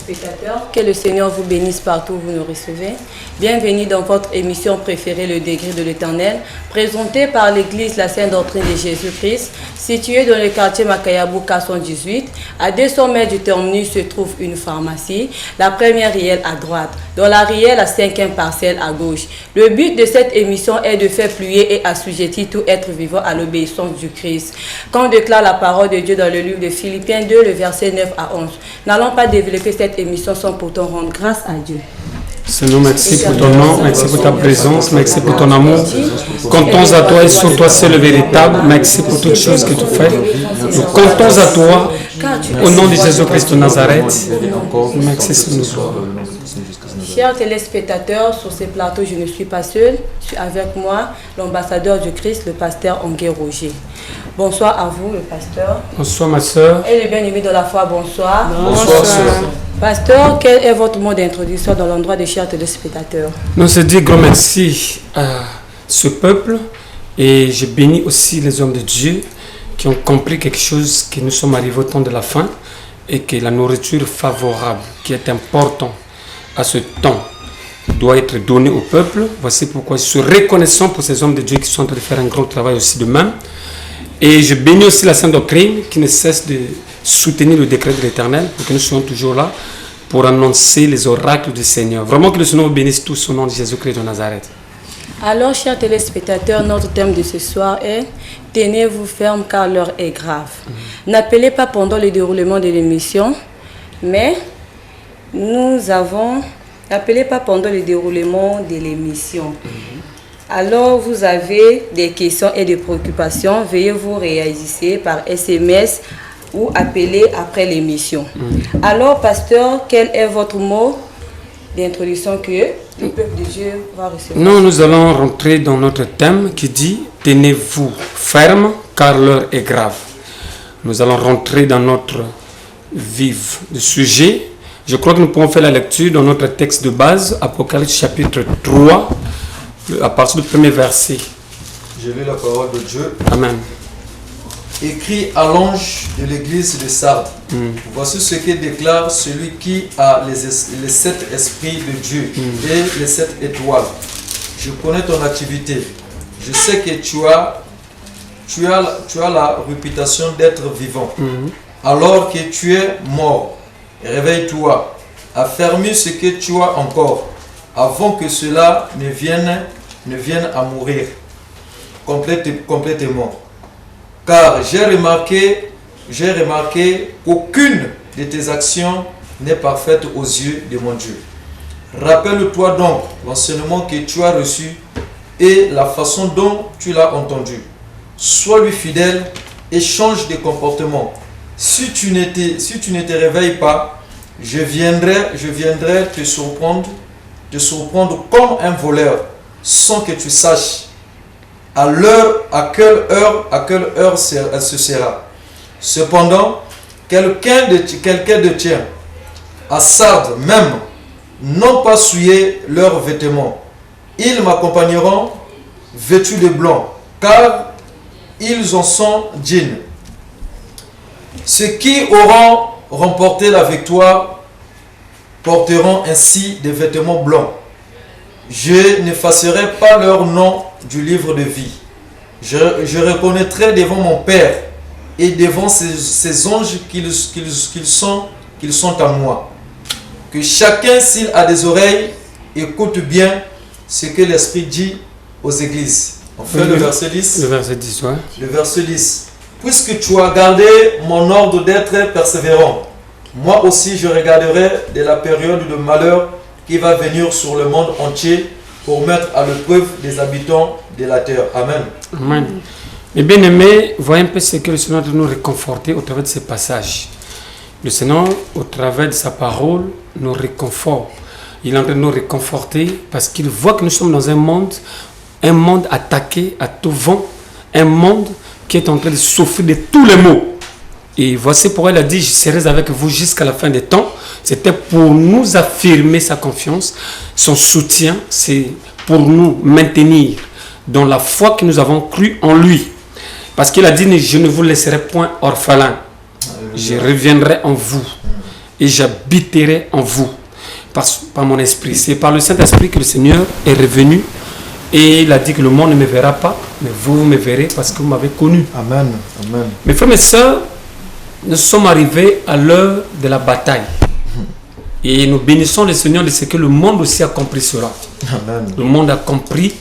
téléspectateurs, que le Seigneur vous bénisse partout où vous nous recevez. Bienvenue dans votre émission préférée, Le Degré de l'Éternel, présentée par l'Église La Sainte Doctrine de Jésus-Christ, située dans le quartier Makayabou 418. À 200 mètres du terminus se trouve une pharmacie, la première rielle à droite, dans la rielle la cinquième parcelle à gauche. Le but de cette émission est de faire plier et assujettir tout être vivant à l'obéissance du Christ. Quand on déclare la parole de Dieu dans le livre de Philippiens 2, le verset 9 à 11. N'allons pas développer cette émission sans pourtant rendre grâce à Dieu. Seigneur, merci pour ton nom, merci pour ta présence, merci pour ton amour. Comptons à toi et sur toi c'est le véritable. Merci pour toutes choses que tu fais. Nous comptons à toi au nom de Jésus-Christ de Nazareth. Merci Seigneur. Chers téléspectateurs, sur ce plateau, je ne suis pas seul. Je suis avec moi l'ambassadeur du Christ, le pasteur Angué Roger. Bonsoir à vous, le pasteur. Bonsoir ma soeur. Et le bien-aimé de la foi, bonsoir. Bonsoir soeur. Pasteur, quel est votre mot d'introduction dans l'endroit des chers téléspectateurs? Nous se dit grand merci à ce peuple et je bénis aussi les hommes de Dieu qui ont compris quelque chose, que nous sommes arrivés au temps de la fin et que la nourriture favorable qui est importante à ce temps doit être donnée au peuple. Voici pourquoi je suis reconnaissant pour ces hommes de Dieu qui sont en train de faire un grand travail aussi de même. Et je bénis aussi la Sainte Doctrine qui ne cesse de soutenir le décret de l'Éternel pour que nous soyons toujours là pour annoncer les oracles du Seigneur. Vraiment que le Seigneur vous bénisse tous au nom de Jésus-Christ de Nazareth. Alors, chers téléspectateurs, notre thème de ce soir est « Tenez-vous ferme car l'heure est grave ». N'appelez pas pendant le déroulement de l'émission, mais n'appelez pas pendant le déroulement de l'émission. Alors, vous avez des questions et des préoccupations, veuillez vous réagir par SMS ou appeler après l'émission. Alors, pasteur, quel est votre mot d'introduction que le peuple de Dieu va recevoir? Nous allons rentrer dans notre thème qui dit « Tenez-vous ferme car l'heure est grave ». Nous allons rentrer dans notre vif du sujet. Je crois que nous pouvons faire la lecture dans notre texte de base, Apocalypse chapitre 3, à partir du premier verset. Je lis la parole de Dieu. Amen. Écrit à l'ange de l'église de Sardes. Voici ce que déclare celui qui a les 7 esprits de Dieu et les 7 étoiles. Je connais ton activité. Je sais que tu as la réputation d'être vivant. Alors que tu es mort, réveille-toi, affermis ce que tu as encore, avant que cela ne vienne à mourir complètement. Car j'ai remarqué qu'aucune de tes actions n'est parfaite aux yeux de mon Dieu. Rappelle-toi donc l'enseignement que tu as reçu et la façon dont tu l'as entendu. Sois lui fidèle et change de comportement. Si tu ne te réveilles pas, je viendrai te surprendre comme un voleur, sans que tu saches à quelle heure elle se sera. Cependant, quelqu'un de tien, à Sardes même, n'ont pas souillé leurs vêtements. Ils m'accompagneront vêtus de blanc, car ils en sont dignes. Ceux qui auront remporté la victoire porteront ainsi des vêtements blancs. Je n'effacerai pas leur nom du livre de vie. Je reconnaîtrai devant mon Père et devant ces anges qu'ils sont à moi. Que chacun, s'il a des oreilles, écoute bien ce que l'Esprit dit aux églises. On fait le verset 10. Le verset 10, ouais. Le verset 10. Puisque tu as gardé mon ordre d'être persévérant, moi aussi je regarderai de la période de malheur qui va venir sur le monde entier pour mettre à l'épreuve des habitants de la terre. Amen. Amen. Mais bien aimés, voyez un peu ce que le Seigneur doit nous réconforter au travers de ces passages. Le Seigneur, au travers de sa parole, nous réconforte. Il est en train de nous réconforter parce qu'il voit que nous sommes dans un monde attaqué à tout vent, un monde qui est en train de souffrir de tous les maux. Et voici pourquoi il a dit, je serai avec vous jusqu'à la fin des temps. C'était pour nous affirmer sa confiance, son soutien, c'est pour nous maintenir dans la foi que nous avons cru en lui. Parce qu'il a dit, je ne vous laisserai point orphelin. Je reviendrai en vous. et j'habiterai en vous par mon esprit. C'est par le Saint-Esprit que le Seigneur est revenu et il a dit que le monde ne me verra pas, mais vous me verrez parce que vous m'avez connu. Amen. Amen. Mes frères et sœurs, nous sommes arrivés à l'heure de la bataille. Et nous bénissons le Seigneur de ce que le monde aussi a compris cela. Amen. Le monde a compris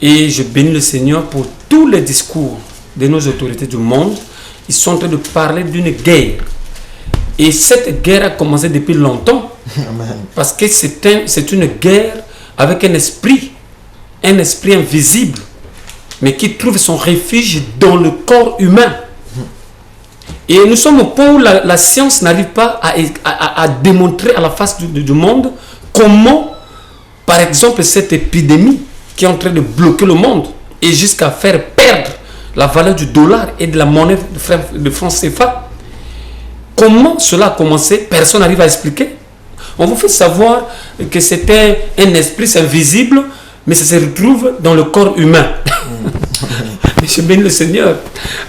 et je bénis le Seigneur pour tous les discours de nos autorités du monde. Ils sont en train de parler d'une guerre. Et cette guerre a commencé depuis longtemps. Amen. Parce que c'est une guerre avec un esprit invisible, mais qui trouve son refuge dans le corps humain. Et nous sommes au point où la science n'arrive pas à démontrer à la face du monde comment, par exemple, cette épidémie qui est en train de bloquer le monde et jusqu'à faire perdre la valeur du dollar et de la monnaie de franc CFA, comment cela a commencé, personne n'arrive à expliquer. On vous fait savoir que c'était un esprit invisible, mais ça se retrouve dans le corps humain. Mais je bénis le Seigneur,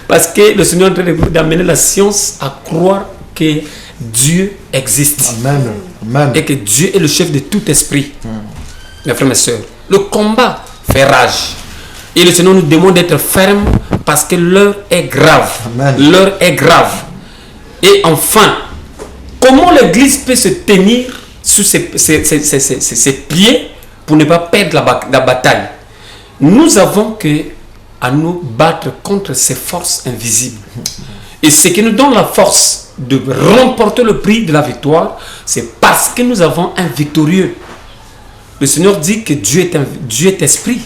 parce que le Seigneur est en train d'amener la science à croire que Dieu existe. Amen. Amen. Et que Dieu est le chef de tout esprit. Mes frères et sœurs, le combat fait rage. Et le Seigneur nous demande d'être ferme parce que l'heure est grave. Amen. L'heure est grave. Et enfin, comment l'Église peut se tenir sur ses pieds pour ne pas perdre la bataille? Nous avons à nous battre contre ces forces invisibles. Et ce qui nous donne la force de remporter le prix de la victoire, c'est parce que nous avons un victorieux. Le Seigneur dit que Dieu est esprit.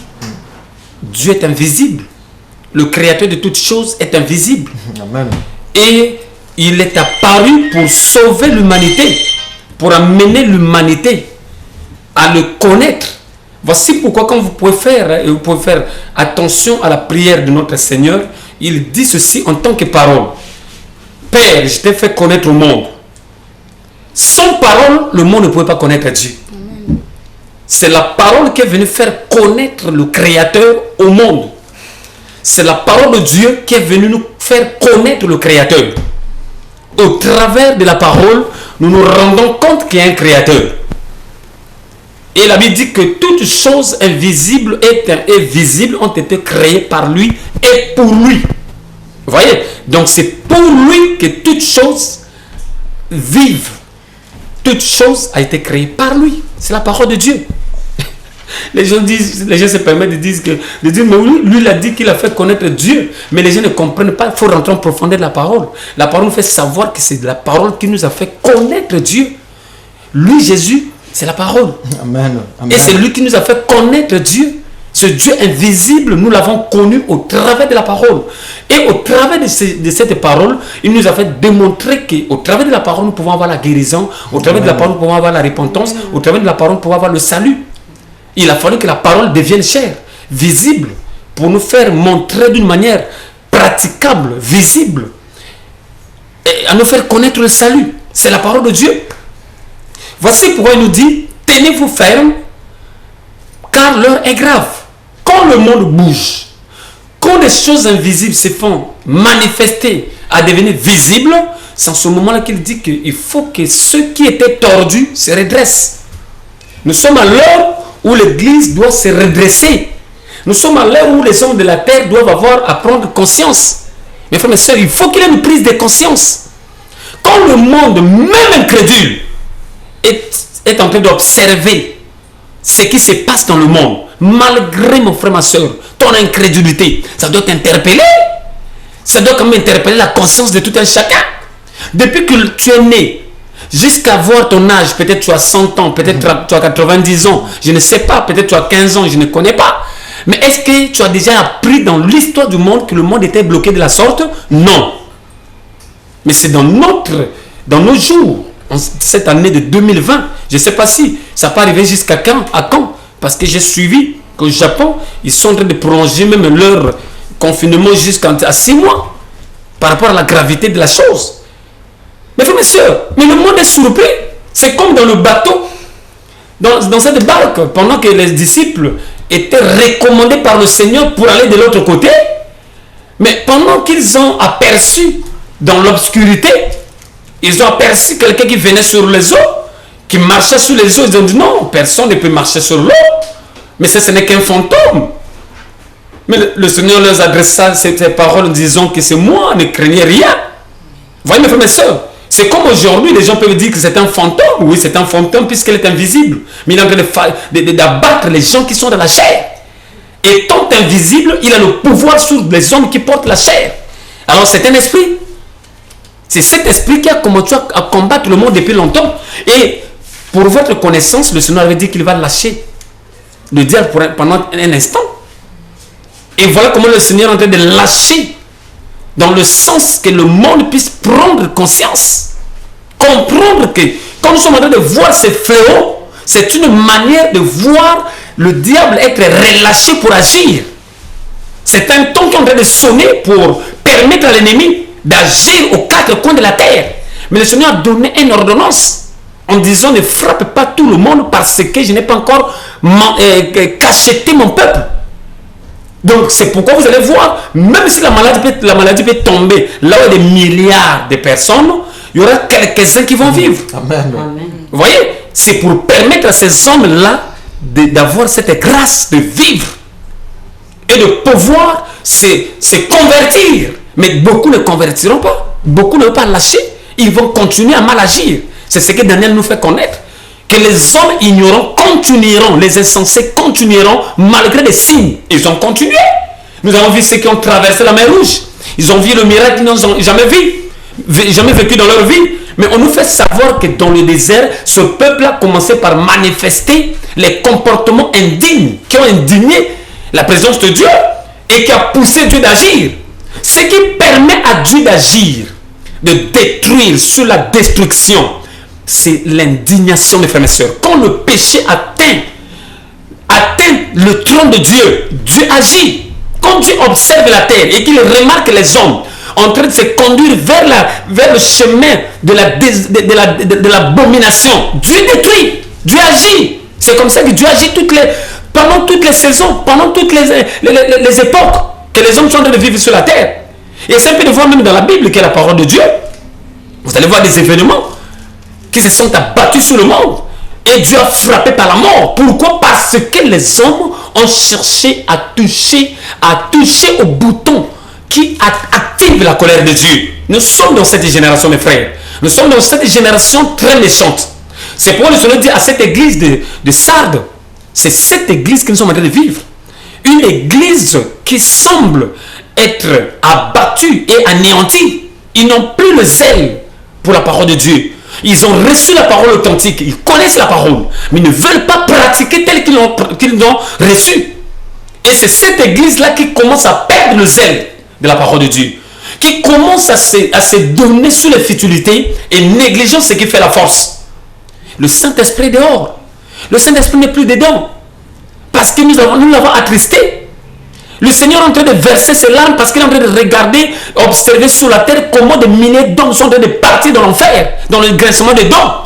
Dieu est invisible. Le créateur de toutes choses est invisible. Amen. Et il est apparu pour sauver l'humanité, pour amener l'humanité à le connaître. Voici pourquoi quand vous pouvez faire attention à la prière de notre Seigneur, il dit ceci en tant que parole. Père, je t'ai fait connaître au monde. Sans parole, le monde ne pouvait pas connaître Dieu. C'est la parole qui est venue faire connaître le Créateur au monde. C'est la parole de Dieu qui est venue nous faire connaître le Créateur. Au travers de la parole, nous nous rendons compte qu'il y a un Créateur. Et la Bible dit que toutes choses invisibles et visibles ont été créées par lui et pour lui. Vous voyez? Donc c'est pour lui que toutes choses vivent. Toute chose a été créée par lui. C'est la parole de Dieu. Les gens se permettent de dire mais oui, lui il a dit qu'il a fait connaître Dieu. Mais les gens ne comprennent pas. Il faut rentrer en profondeur de la parole. La parole nous fait savoir que c'est la parole qui nous a fait connaître Dieu. Lui, Jésus, c'est la parole. Amen. Amen. Et c'est lui qui nous a fait connaître Dieu. Ce Dieu invisible, nous l'avons connu au travers de la parole. Et au travers de cette parole, il nous a fait démontrer qu'au travers de la parole, nous pouvons avoir la guérison. Au travers de la parole, nous pouvons avoir la repentance. Au travers de la parole, nous pouvons avoir le salut. Il a fallu que la parole devienne chère, visible, pour nous faire montrer d'une manière praticable, visible, et à nous faire connaître le salut. C'est la parole de Dieu. Voici pourquoi il nous dit, tenez-vous ferme, car l'heure est grave. Quand le monde bouge, quand les choses invisibles se font manifester, à devenir visibles, c'est en ce moment-là qu'il dit qu'il faut que ceux qui étaient tordus se redressent. Nous sommes à l'heure où l'Église doit se redresser. Nous sommes à l'heure où les hommes de la terre doivent à prendre conscience. Mes frères et sœurs, il faut qu'il y ait une prise de conscience. Quand le monde, même incrédule, est en train d'observer ce qui se passe dans le monde, malgré, mon frère, ma soeur, ton incrédulité, ça doit t'interpeller. Ça doit quand même interpeller la conscience de tout un chacun. Depuis que tu es né, jusqu'à voir ton âge, peut-être tu as 100 ans, peut-être tu as 90 ans, je ne sais pas, peut-être tu as 15 ans, je ne connais pas. Mais est-ce que tu as déjà appris dans l'histoire du monde que le monde était bloqué de la sorte? Non. Mais c'est dans nos jours, cette année de 2020, je ne sais pas si ça peut arriver jusqu'à quand, parce que j'ai suivi qu'au Japon, ils sont en train de prolonger même leur confinement jusqu'à 6 mois par rapport à la gravité de la chose. Mes frères et sœurs, mais le monde est surpris. C'est comme dans le bateau, dans cette barque, pendant que les disciples étaient recommandés par le Seigneur pour aller de l'autre côté. Mais pendant qu'ils ont aperçu dans l'obscurité Ils ont aperçu quelqu'un qui venait sur les eaux, qui marchait sur les eaux. Ils ont dit non, personne ne peut marcher sur l'eau. Mais ce n'est qu'un fantôme. Mais le Seigneur leur adressa ces paroles en disant que c'est moi, ne craignez rien. Vous voyez mes frères et mes sœurs, c'est comme aujourd'hui, les gens peuvent dire que c'est un fantôme. Oui, c'est un fantôme puisqu'il est invisible. Mais il est en train d'abattre les gens qui sont dans la chair. Étant invisible, il a le pouvoir sur les hommes qui portent la chair. Alors c'est un esprit. C'est cet esprit qui a commencé à combattre le monde depuis longtemps. Et pour votre connaissance, le Seigneur avait dit qu'il va lâcher le diable pendant un instant. Et voilà comment le Seigneur est en train de lâcher dans le sens que le monde puisse prendre conscience. Comprendre que quand nous sommes en train de voir ces fléaux, c'est une manière de voir le diable être relâché pour agir. C'est un ton qui est en train de sonner pour permettre à l'ennemi d'agir aux quatre coins de la terre. Mais le Seigneur a donné une ordonnance en disant ne frappe pas tout le monde parce que je n'ai pas encore cacheté mon peuple. Donc c'est pourquoi vous allez voir, même si la maladie peut tomber là où il y a des milliards de personnes, il y aura quelques-uns qui vont vivre. Amen. Amen. Vous voyez, c'est pour permettre à ces hommes-là d'avoir cette grâce de vivre et de pouvoir se convertir. Mais beaucoup ne convertiront pas. Beaucoup ne vont pas lâcher. Ils vont continuer à mal agir. C'est ce que Daniel nous fait connaître. Que les hommes ignorants continueront, les insensés continueront malgré les signes. Ils ont continué. Nous avons vu ceux qui ont traversé la mer Rouge. Ils ont vu le miracle qu'ils n'ont jamais jamais vécu dans leur vie. Mais on nous fait savoir que dans le désert, ce peuple a commencé par manifester les comportements indignes qui ont indigné la présence de Dieu et qui a poussé Dieu d'agir. Ce qui permet à Dieu d'agir, de détruire sur la destruction, c'est l'indignation des frères et sœurs. Quand le péché atteint le trône de Dieu, Dieu agit. Quand Dieu observe la terre et qu'il remarque les hommes en train de se conduire vers le chemin de l'abomination, Dieu détruit, Dieu agit. C'est comme ça que Dieu agit pendant toutes les saisons, pendant toutes les époques que les hommes sont en train de vivre sur la terre. Et c'est un peu de voir même dans la Bible qui est la parole de Dieu. Vous allez voir des événements qui se sont abattus sur le monde. Et Dieu a frappé par la mort. Pourquoi? Parce que les hommes ont cherché à toucher au bouton qui active la colère de Dieu. Nous sommes dans cette génération, mes frères. Nous sommes dans cette génération très méchante. C'est pourquoi le Seigneur dit à cette église de Sardes, c'est cette église que nous sommes en train de vivre. Une église qui semble être abattue et anéantie. Ils n'ont plus le zèle pour la parole de Dieu. Ils ont reçu la parole authentique. Ils connaissent la parole. Mais ils ne veulent pas pratiquer telle qu'ils l'ont reçue. Et c'est cette église-là qui commence à perdre le zèle de la parole de Dieu. Qui commence à se donner sous les futilités et négligeant ce qui fait la force. Le Saint-Esprit est dehors. Le Saint-Esprit n'est plus dedans. Parce que nous l'avons attristé. Le Seigneur est en train de verser ses larmes parce qu'il est en train de regarder, observer sur la terre comment des milliers d'hommes sont en train de partir dans l'enfer, dans le grincement des dents.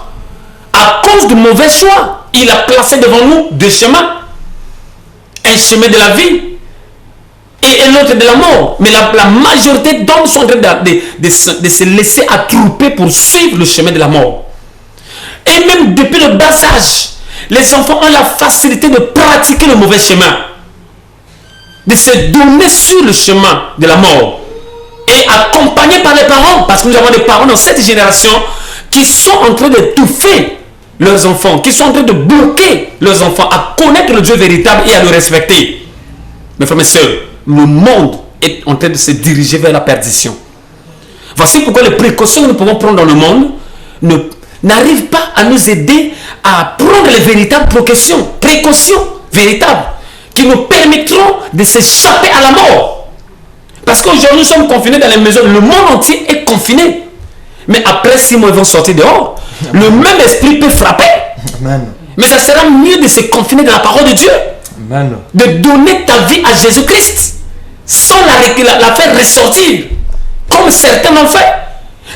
À cause du mauvais choix, il a placé devant nous deux chemins. Un chemin de la vie et l'autre de la mort. Mais la majorité d'hommes sont en train de se laisser attrouper pour suivre le chemin de la mort. Et même depuis le bas âge, les enfants ont la facilité de pratiquer le mauvais chemin. De se donner sur le chemin de la mort. Et accompagnés par les parents. Parce que nous avons des parents dans cette génération qui sont en train d'étouffer leurs enfants. Qui sont en train de bloquer leurs enfants à connaître le Dieu véritable et à le respecter. Mes frères et sœurs, le monde est en train de se diriger vers la perdition. Voici pourquoi les précautions que nous pouvons prendre dans le monde n'arrivent pas à nous aider à prendre les véritables précautions véritables qui nous permettront de s'échapper à la mort. Parce qu'aujourd'hui, nous sommes confinés dans les maisons. Le monde entier est confiné. Mais après 6 mois, ils vont sortir dehors. Amen. Le même esprit peut frapper. Amen. Mais ça sera mieux de se confiner dans la parole de Dieu. Amen. De donner ta vie à Jésus-Christ. Sans la faire ressortir. Comme certains l'ont fait.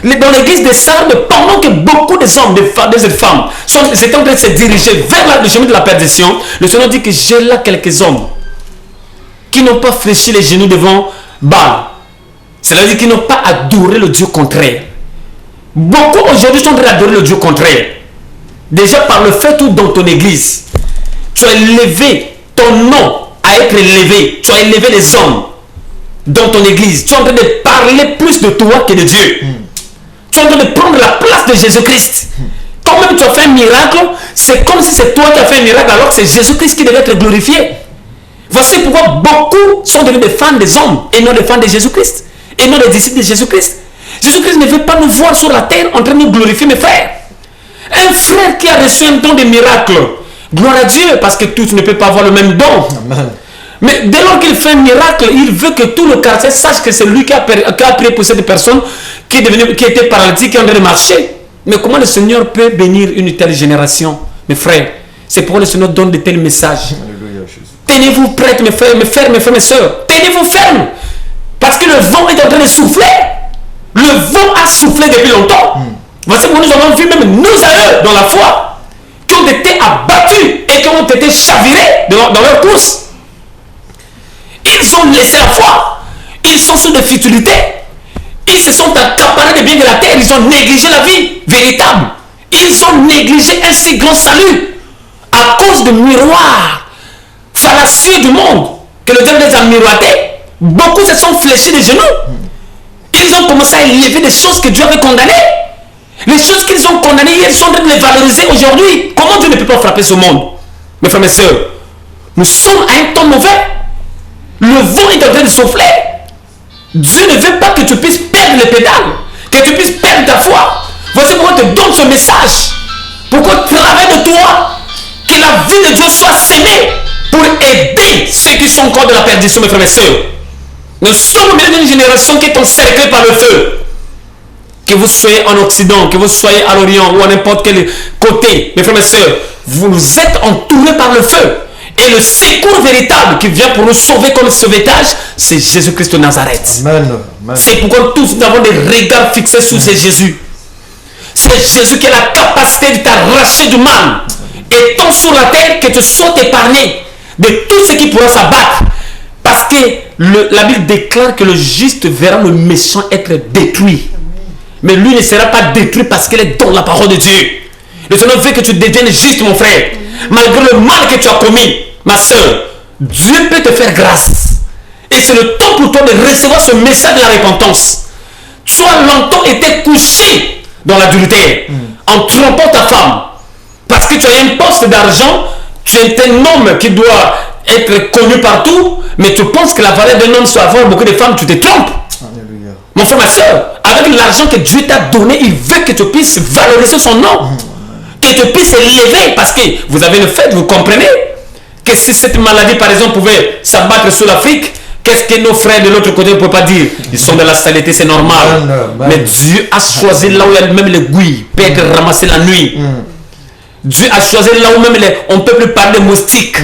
Dans l'église de Sardes, pendant que beaucoup des hommes, des femmes étaient en train de se diriger vers le chemin de la perdition, le Seigneur dit que j'ai là quelques hommes qui n'ont pas fléchi les genoux devant Baal. C'est-à-dire qu'ils n'ont pas adoré le Dieu contraire. Beaucoup aujourd'hui sont en train d'adorer le Dieu contraire. Déjà par le fait où dans ton église, tu as élevé ton nom à être élevé. Tu as élevé les hommes dans ton église. Tu es en train de parler plus de toi que de Dieu. Tu es en train de prendre la place de Jésus-Christ. Quand même tu as fait un miracle, c'est comme si c'est toi qui as fait un miracle alors que c'est Jésus-Christ qui devait être glorifié. Voici pourquoi beaucoup sont devenus des fans des hommes et non des fans de Jésus-Christ. Et non des disciples de Jésus-Christ. Jésus-Christ ne veut pas nous voir sur la terre en train de nous glorifier, mes frères. Un frère qui a reçu un don de miracle, gloire à Dieu, parce que tous ne peuvent pas avoir le même don. Amen. Mais dès lors qu'il fait un miracle, il veut que tout le quartier sache que c'est lui qui a prié pour cette personne qui était paralytique, qui est en train de marcher. Mais comment le Seigneur peut bénir une telle génération, mes frères? C'est pourquoi le Seigneur donne de tels messages. Tenez-vous prêts, mes frères, mes soeurs. Tenez-vous fermes. Parce que le vent est en train de souffler. Le vent a soufflé depuis longtemps. Voici pourquoi nous avons vu même nos aïeux dans la foi qui ont été abattus et qui ont été chavirés dans leur course. Ils ont laissé la foi. Ils sont sous des futilités. Ils se sont accaparés des biens de la terre. Ils ont négligé la vie véritable. Ils ont négligé un si grand salut à cause de miroirs fallacieux du monde que le diable les a miroités. Beaucoup se sont fléchis des genoux. Ils ont commencé à élever des choses que Dieu avait condamnées. Les choses qu'ils ont condamnées, ils sont en train de les valoriser aujourd'hui. Comment Dieu ne peut pas frapper ce monde? Mes frères et sœurs, nous sommes à un temps mauvais. Le vent est en train de souffler. Dieu ne veut pas que tu puisses perdre les pédales, que tu puisses perdre ta foi. Voici pourquoi je te donne ce message. Pourquoi travaille de toi, que la vie de Dieu soit sémée pour aider ceux qui sont encore de la perdition, mes frères et sœurs. Nous sommes au milieu d'une génération qui est encerclée par le feu. Que vous soyez en Occident, que vous soyez à l'Orient ou à n'importe quel côté, mes frères et sœurs, vous êtes entourés par le feu. Et le secours véritable qui vient pour nous sauver comme sauvetage, c'est Jésus-Christ de Nazareth. C'est pourquoi tous nous avons des regards fixés sur ce Jésus. C'est Jésus qui a la capacité de t'arracher du mal. Et tant sur la terre que tu sois épargné de tout ce qui pourra s'abattre. Parce que la Bible déclare que le juste verra le méchant être détruit. Mais lui ne sera pas détruit parce qu'il est dans la parole de Dieu. Le Seigneur veut que tu deviennes juste, mon frère. Malgré le mal que tu as commis, ma soeur, Dieu peut te faire grâce. Et c'est le temps pour toi de recevoir ce message de la repentance. Tu as longtemps été couché dans l'adultère en trompant ta femme. Parce que tu as un poste d'argent, tu es un homme qui doit être connu partout, mais tu penses que la valeur d'un homme soit avoir beaucoup de femmes, tu te trompes. Alléluia. Mon frère, ma soeur, avec l'argent que Dieu t'a donné, il veut que tu puisses valoriser son nom. Que tu puisses élever, parce que vous avez le fait, vous comprenez, que si cette maladie, par exemple, pouvait s'abattre sur l'Afrique, qu'est-ce que nos frères de l'autre côté ne peuvent pas dire? Ils sont dans la saleté, c'est normal. Mais Dieu a choisi là où il y a même les gouilles, peut être ramassé la nuit. Dieu a choisi là où même on ne peut plus parler de moustiques.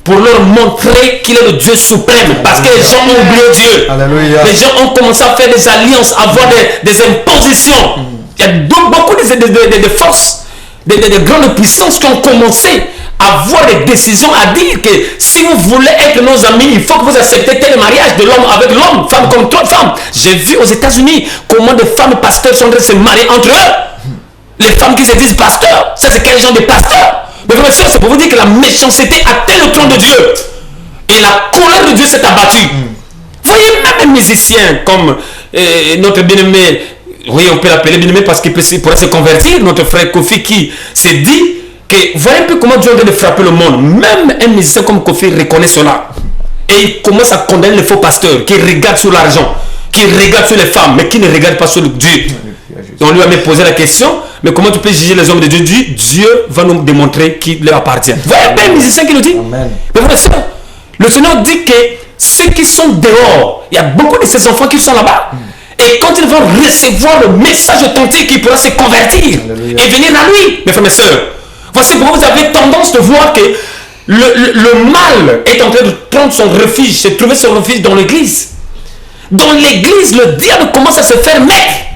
Pour leur montrer qu'il est le Dieu suprême. Parce que les gens ont oublié Dieu. Alléluia. Les gens ont commencé à faire des alliances, à avoir des impositions. Il y a beaucoup de forces, de grandes puissances qui ont commencé à avoir des décisions à dire que si vous voulez être nos amis, il faut que vous acceptez tel mariage de l'homme avec l'homme, femme comme toi, femme. J'ai vu aux États-Unis comment des femmes pasteurs sont en train de se marier entre eux. Les femmes qui se disent pasteurs, ça c'est quel genre de pasteur? Mais frères et sœurs, c'est pour vous dire que la méchanceté atteint le trône de Dieu. Et la colère de Dieu s'est abattue. Voyez, même un musicien comme notre bien-aimé, oui, on peut l'appeler bien-aimé parce qu'il pourrait se convertir, notre frère Kofi qui s'est dit que, voyez un peu comment Dieu est en train de frapper le monde. Même un musicien comme Kofi reconnaît cela. Et il commence à condamner les faux pasteurs qui regardent sur l'argent, qui regardent sur les femmes, mais qui ne regardent pas sur Dieu. Donc on lui a même posé la question, mais comment tu peux juger les hommes de Dieu? Dieu va nous démontrer qu'il leur appartient. Vous voyez bien un musicien qui nous dit. Amen. Mais frère, le Seigneur dit que ceux qui sont dehors, il y a beaucoup de ces enfants qui sont là-bas. Et quand ils vont recevoir le message authentique, ils pourront se convertir. Alléluia. Et venir à lui, mes frères et sœurs. Voici pourquoi vous avez tendance de voir que le mal est en train de prendre son refuge, de trouver son refuge dans l'église. Dans l'église, le diable commence à se faire maître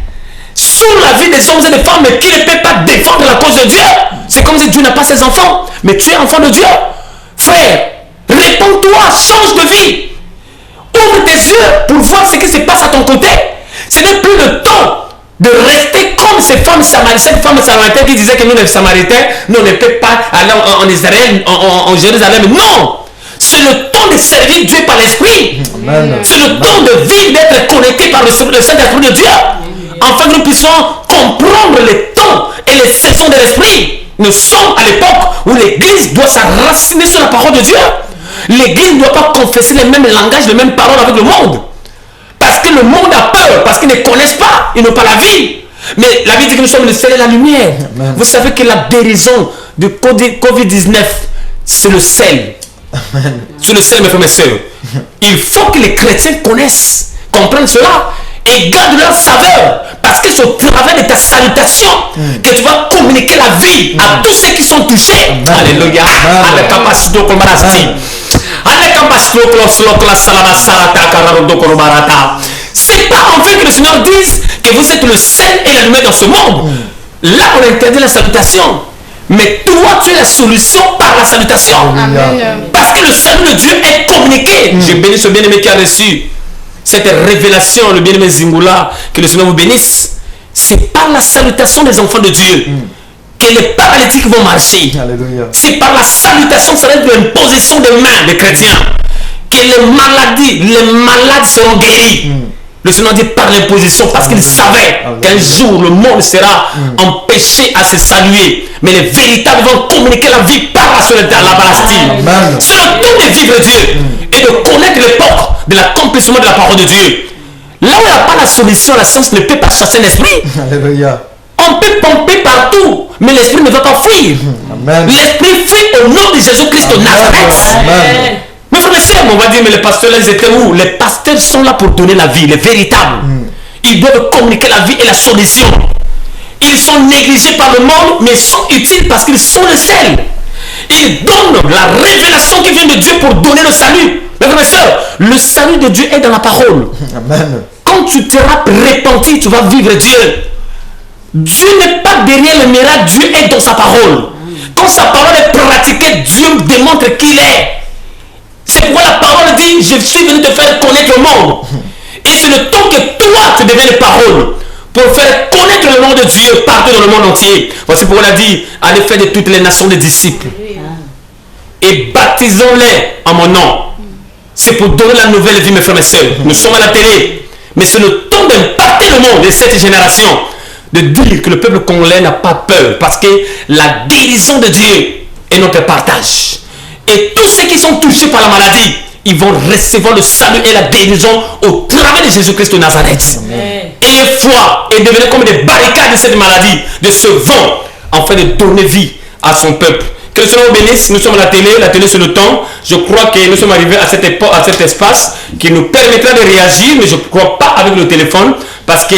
sur la vie des hommes et des femmes, mais qui ne peut pas défendre la cause de Dieu. C'est comme si Dieu n'a pas ses enfants, mais tu es enfant de Dieu. Frère, réponds-toi, change de vie. Ouvre tes yeux pour voir ce qui se passe à ton côté. Ce n'est plus le temps de rester comme comme cette femme samaritaine qui disait que nous les Samaritains, nous on ne peut pas aller en Israël, en Jérusalem. Non! C'est le temps de servir Dieu par l'Esprit. C'est le temps de vivre, d'être connecté par le Saint-Esprit de Dieu. Afin que nous puissions comprendre les temps et les saisons de l'Esprit. Nous sommes à l'époque où l'Église doit s'enraciner sur la parole de Dieu. L'Église ne doit pas confesser les mêmes langages, les mêmes paroles avec le monde. Parce que le monde a peur, parce qu'ils ne connaissent pas, ils n'ont pas la vie. Mais la Bible dit que nous sommes le sel et la lumière. Amen. Vous savez que la guérison de Covid-19, c'est le sel. Amen. C'est le sel, mes frères et sœurs. Il faut que les chrétiens connaissent, comprennent cela et gardent leur saveur. Parce que c'est au travers de ta salutation que tu vas communiquer la vie à tous ceux qui sont touchés. Alléluia. C'est pas en fait que le Seigneur dise que vous êtes le sel et la lumière dans ce monde. Là, on interdit la salutation. Mais toi, tu es la solution par la salutation. Amen. Parce que le salut de Dieu est communiqué. Je bénis ce bien-aimé qui a reçu cette révélation, le bien-aimé Zingula, que le Seigneur vous bénisse. C'est par la salutation des enfants de Dieu que les paralytiques vont marcher. C'est par la salutation, ça va être l'imposition des mains des chrétiens que les malades seront guéris. Le Seigneur dit par l'imposition parce qu'il savait qu'un jour le monde sera empêché à se saluer. Mais les véritables vont communiquer la vie par la Palestine. C'est le temps de vivre Dieu et de connaître l'époque de l'accomplissement de la parole de Dieu. Là où il n'y a pas la solution, la science ne peut pas chasser l'esprit. On peut pomper partout, mais l'esprit ne va pas fuir. L'esprit fuit au nom de Jésus-Christ de Nazareth. Mes frères et sœurs, on va dire, mais les pasteurs, là, ils étaient où? Les pasteurs sont là pour donner la vie, les véritables. Ils doivent communiquer la vie et la solution. Ils sont négligés par le monde, mais ils sont utiles parce qu'ils sont le sel. Ils donnent la révélation qui vient de Dieu pour donner le salut. Mes frères et sœurs, le salut de Dieu est dans la parole. Amen. Quand tu te repenti, tu vas vivre Dieu. Dieu n'est pas derrière le miracle, Dieu est dans sa parole. Quand sa parole est pratiquée, Dieu démontre qu'il est. C'est pourquoi la parole dit, je suis venu te faire connaître le monde. Et c'est le temps que toi, tu deviennes parole pour faire connaître le nom de Dieu partout dans le monde entier. Voici pourquoi il a dit, allez faire de toutes les nations des disciples. Et baptisons-les en mon nom. C'est pour donner la nouvelle vie, mes frères et sœurs. Nous sommes à la télé. Mais c'est le temps d'impacter le monde de cette génération. De dire que le peuple congolais n'a pas peur. Parce que la guérison de Dieu est notre partage. Et tous ceux qui sont touchés par la maladie, ils vont recevoir le salut et la guérison au travers de Jésus-Christ de Nazareth. Amen. Et foi et devenir comme des barricades de cette maladie, de ce vent, afin de donner vie à son peuple. Que le Seigneur vous bénisse. Nous sommes à la télé c'est le temps. Je crois que nous sommes arrivés à cette époque, à cet espace qui nous permettra de réagir, mais je ne crois pas avec le téléphone, parce que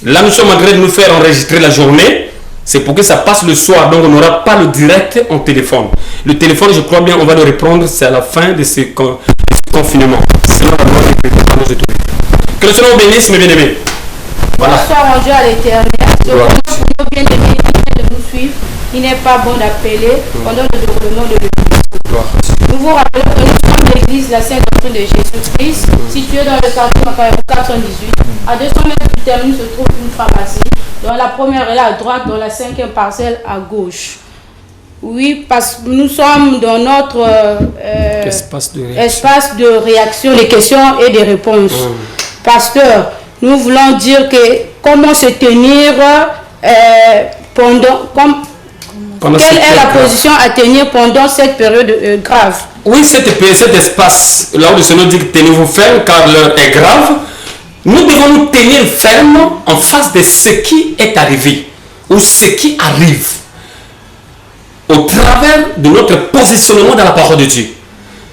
là nous sommes en train de nous faire enregistrer la journée. C'est pour que ça passe le soir, donc on n'aura pas le direct en téléphone. Le téléphone, je crois bien, on va le reprendre, c'est à la fin de ce confinement. Sinon, on va nos autorités. Que le Seigneur vous bénisse, mes bien-aimés. Voilà. Bonsoir, mon Dieu à l'éternel. Je prie pour nos bien-aimés qui viennent de nous suivre. Il n'est pas bon d'appeler pendant le déroulement de l'église. Nous vous rappelons que nous sommes l'église, la Sainte Doctrine de Jésus-Christ, située dans le quartier Macaire 418. À 200 mètres du terminus se trouve une pharmacie. Dans la première est à droite, dans la 5e parcelle à gauche. Oui, parce que nous sommes dans notre espace de réaction, des questions et des réponses. Pasteur, nous voulons dire que comment se tenir quelle est la position à tenir pendant cette période grave? Oui, cet espace, là où le Seigneur dit que tenez-vous ferme car l'heure est grave. Nous devons nous tenir fermes en face de ce qui est arrivé ou ce qui arrive au travers de notre positionnement dans la parole de Dieu.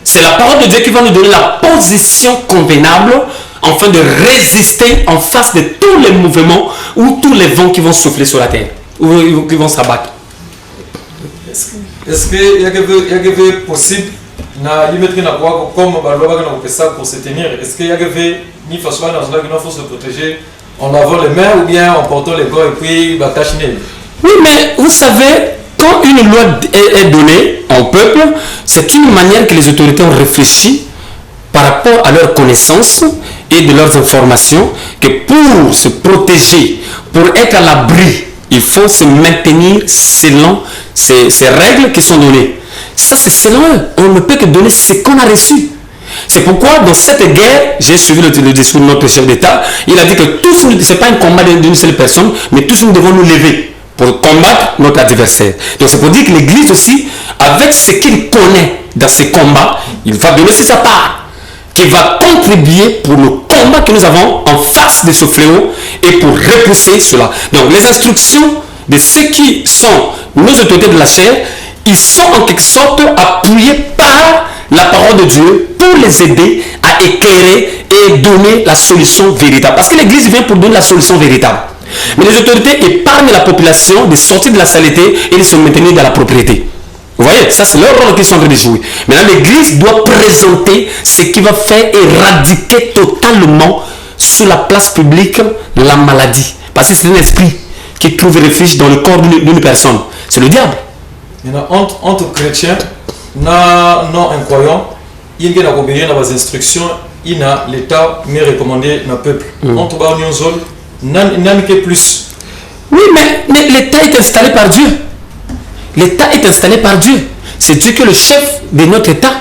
C'est la parole de Dieu qui va nous donner la position convenable afin de résister en face de tous les mouvements ou tous les vents qui vont souffler sur la terre ou qui vont s'abattre. Est-ce qu'il y a quelque chose possible comme pour se tenir? Est-ce qu'il y a quelque chose ni façon dans cela qu'il faut se protéger en lavant les mains ou bien en portant les gants et puis batachiner? Oui, mais vous savez, quand une loi est donnée au peuple, c'est une manière que les autorités ont réfléchi par rapport à leur connaissance et de leurs informations que pour se protéger, pour être à l'abri, il faut se maintenir selon ces règles qui sont données. Ça, c'est selon eux. On ne peut que donner ce qu'on a reçu. C'est pourquoi dans cette guerre, j'ai suivi le discours de notre chef d'État, il a dit que tous, ce n'est pas un combat d'une seule personne, mais tous nous devons nous lever pour combattre notre adversaire. Donc c'est pour dire que l'Église aussi, avec ce qu'il connaît dans ces combats, il va donner sa part, qui va contribuer pour le combat que nous avons en face de ce fléau et pour repousser cela. Donc les instructions de ceux qui sont nos autorités de la chair, ils sont en quelque sorte appuyés par la parole de Dieu pour les aider à éclairer et donner la solution véritable. Parce que l'Église vient pour donner la solution véritable. Mais les autorités épargnent la population de sortir de la saleté et de se maintenir dans la propriété. Vous voyez, ça c'est leur rôle qu'ils sont en train de jouer. Maintenant, l'Église doit présenter ce qui va faire éradiquer totalement sur la place publique la maladie. Parce que c'est un esprit qui trouve refuge dans le corps d'une personne. C'est le diable. Maintenant, entre chrétiens, non incroyants, il y a des instructions, il y a l'État mais recommandé le peuple. Entre les zones, n'en que plus. Oui, mais l'État est installé par Dieu. L'État est installé par Dieu. C'est Dieu qui est le chef de notre État.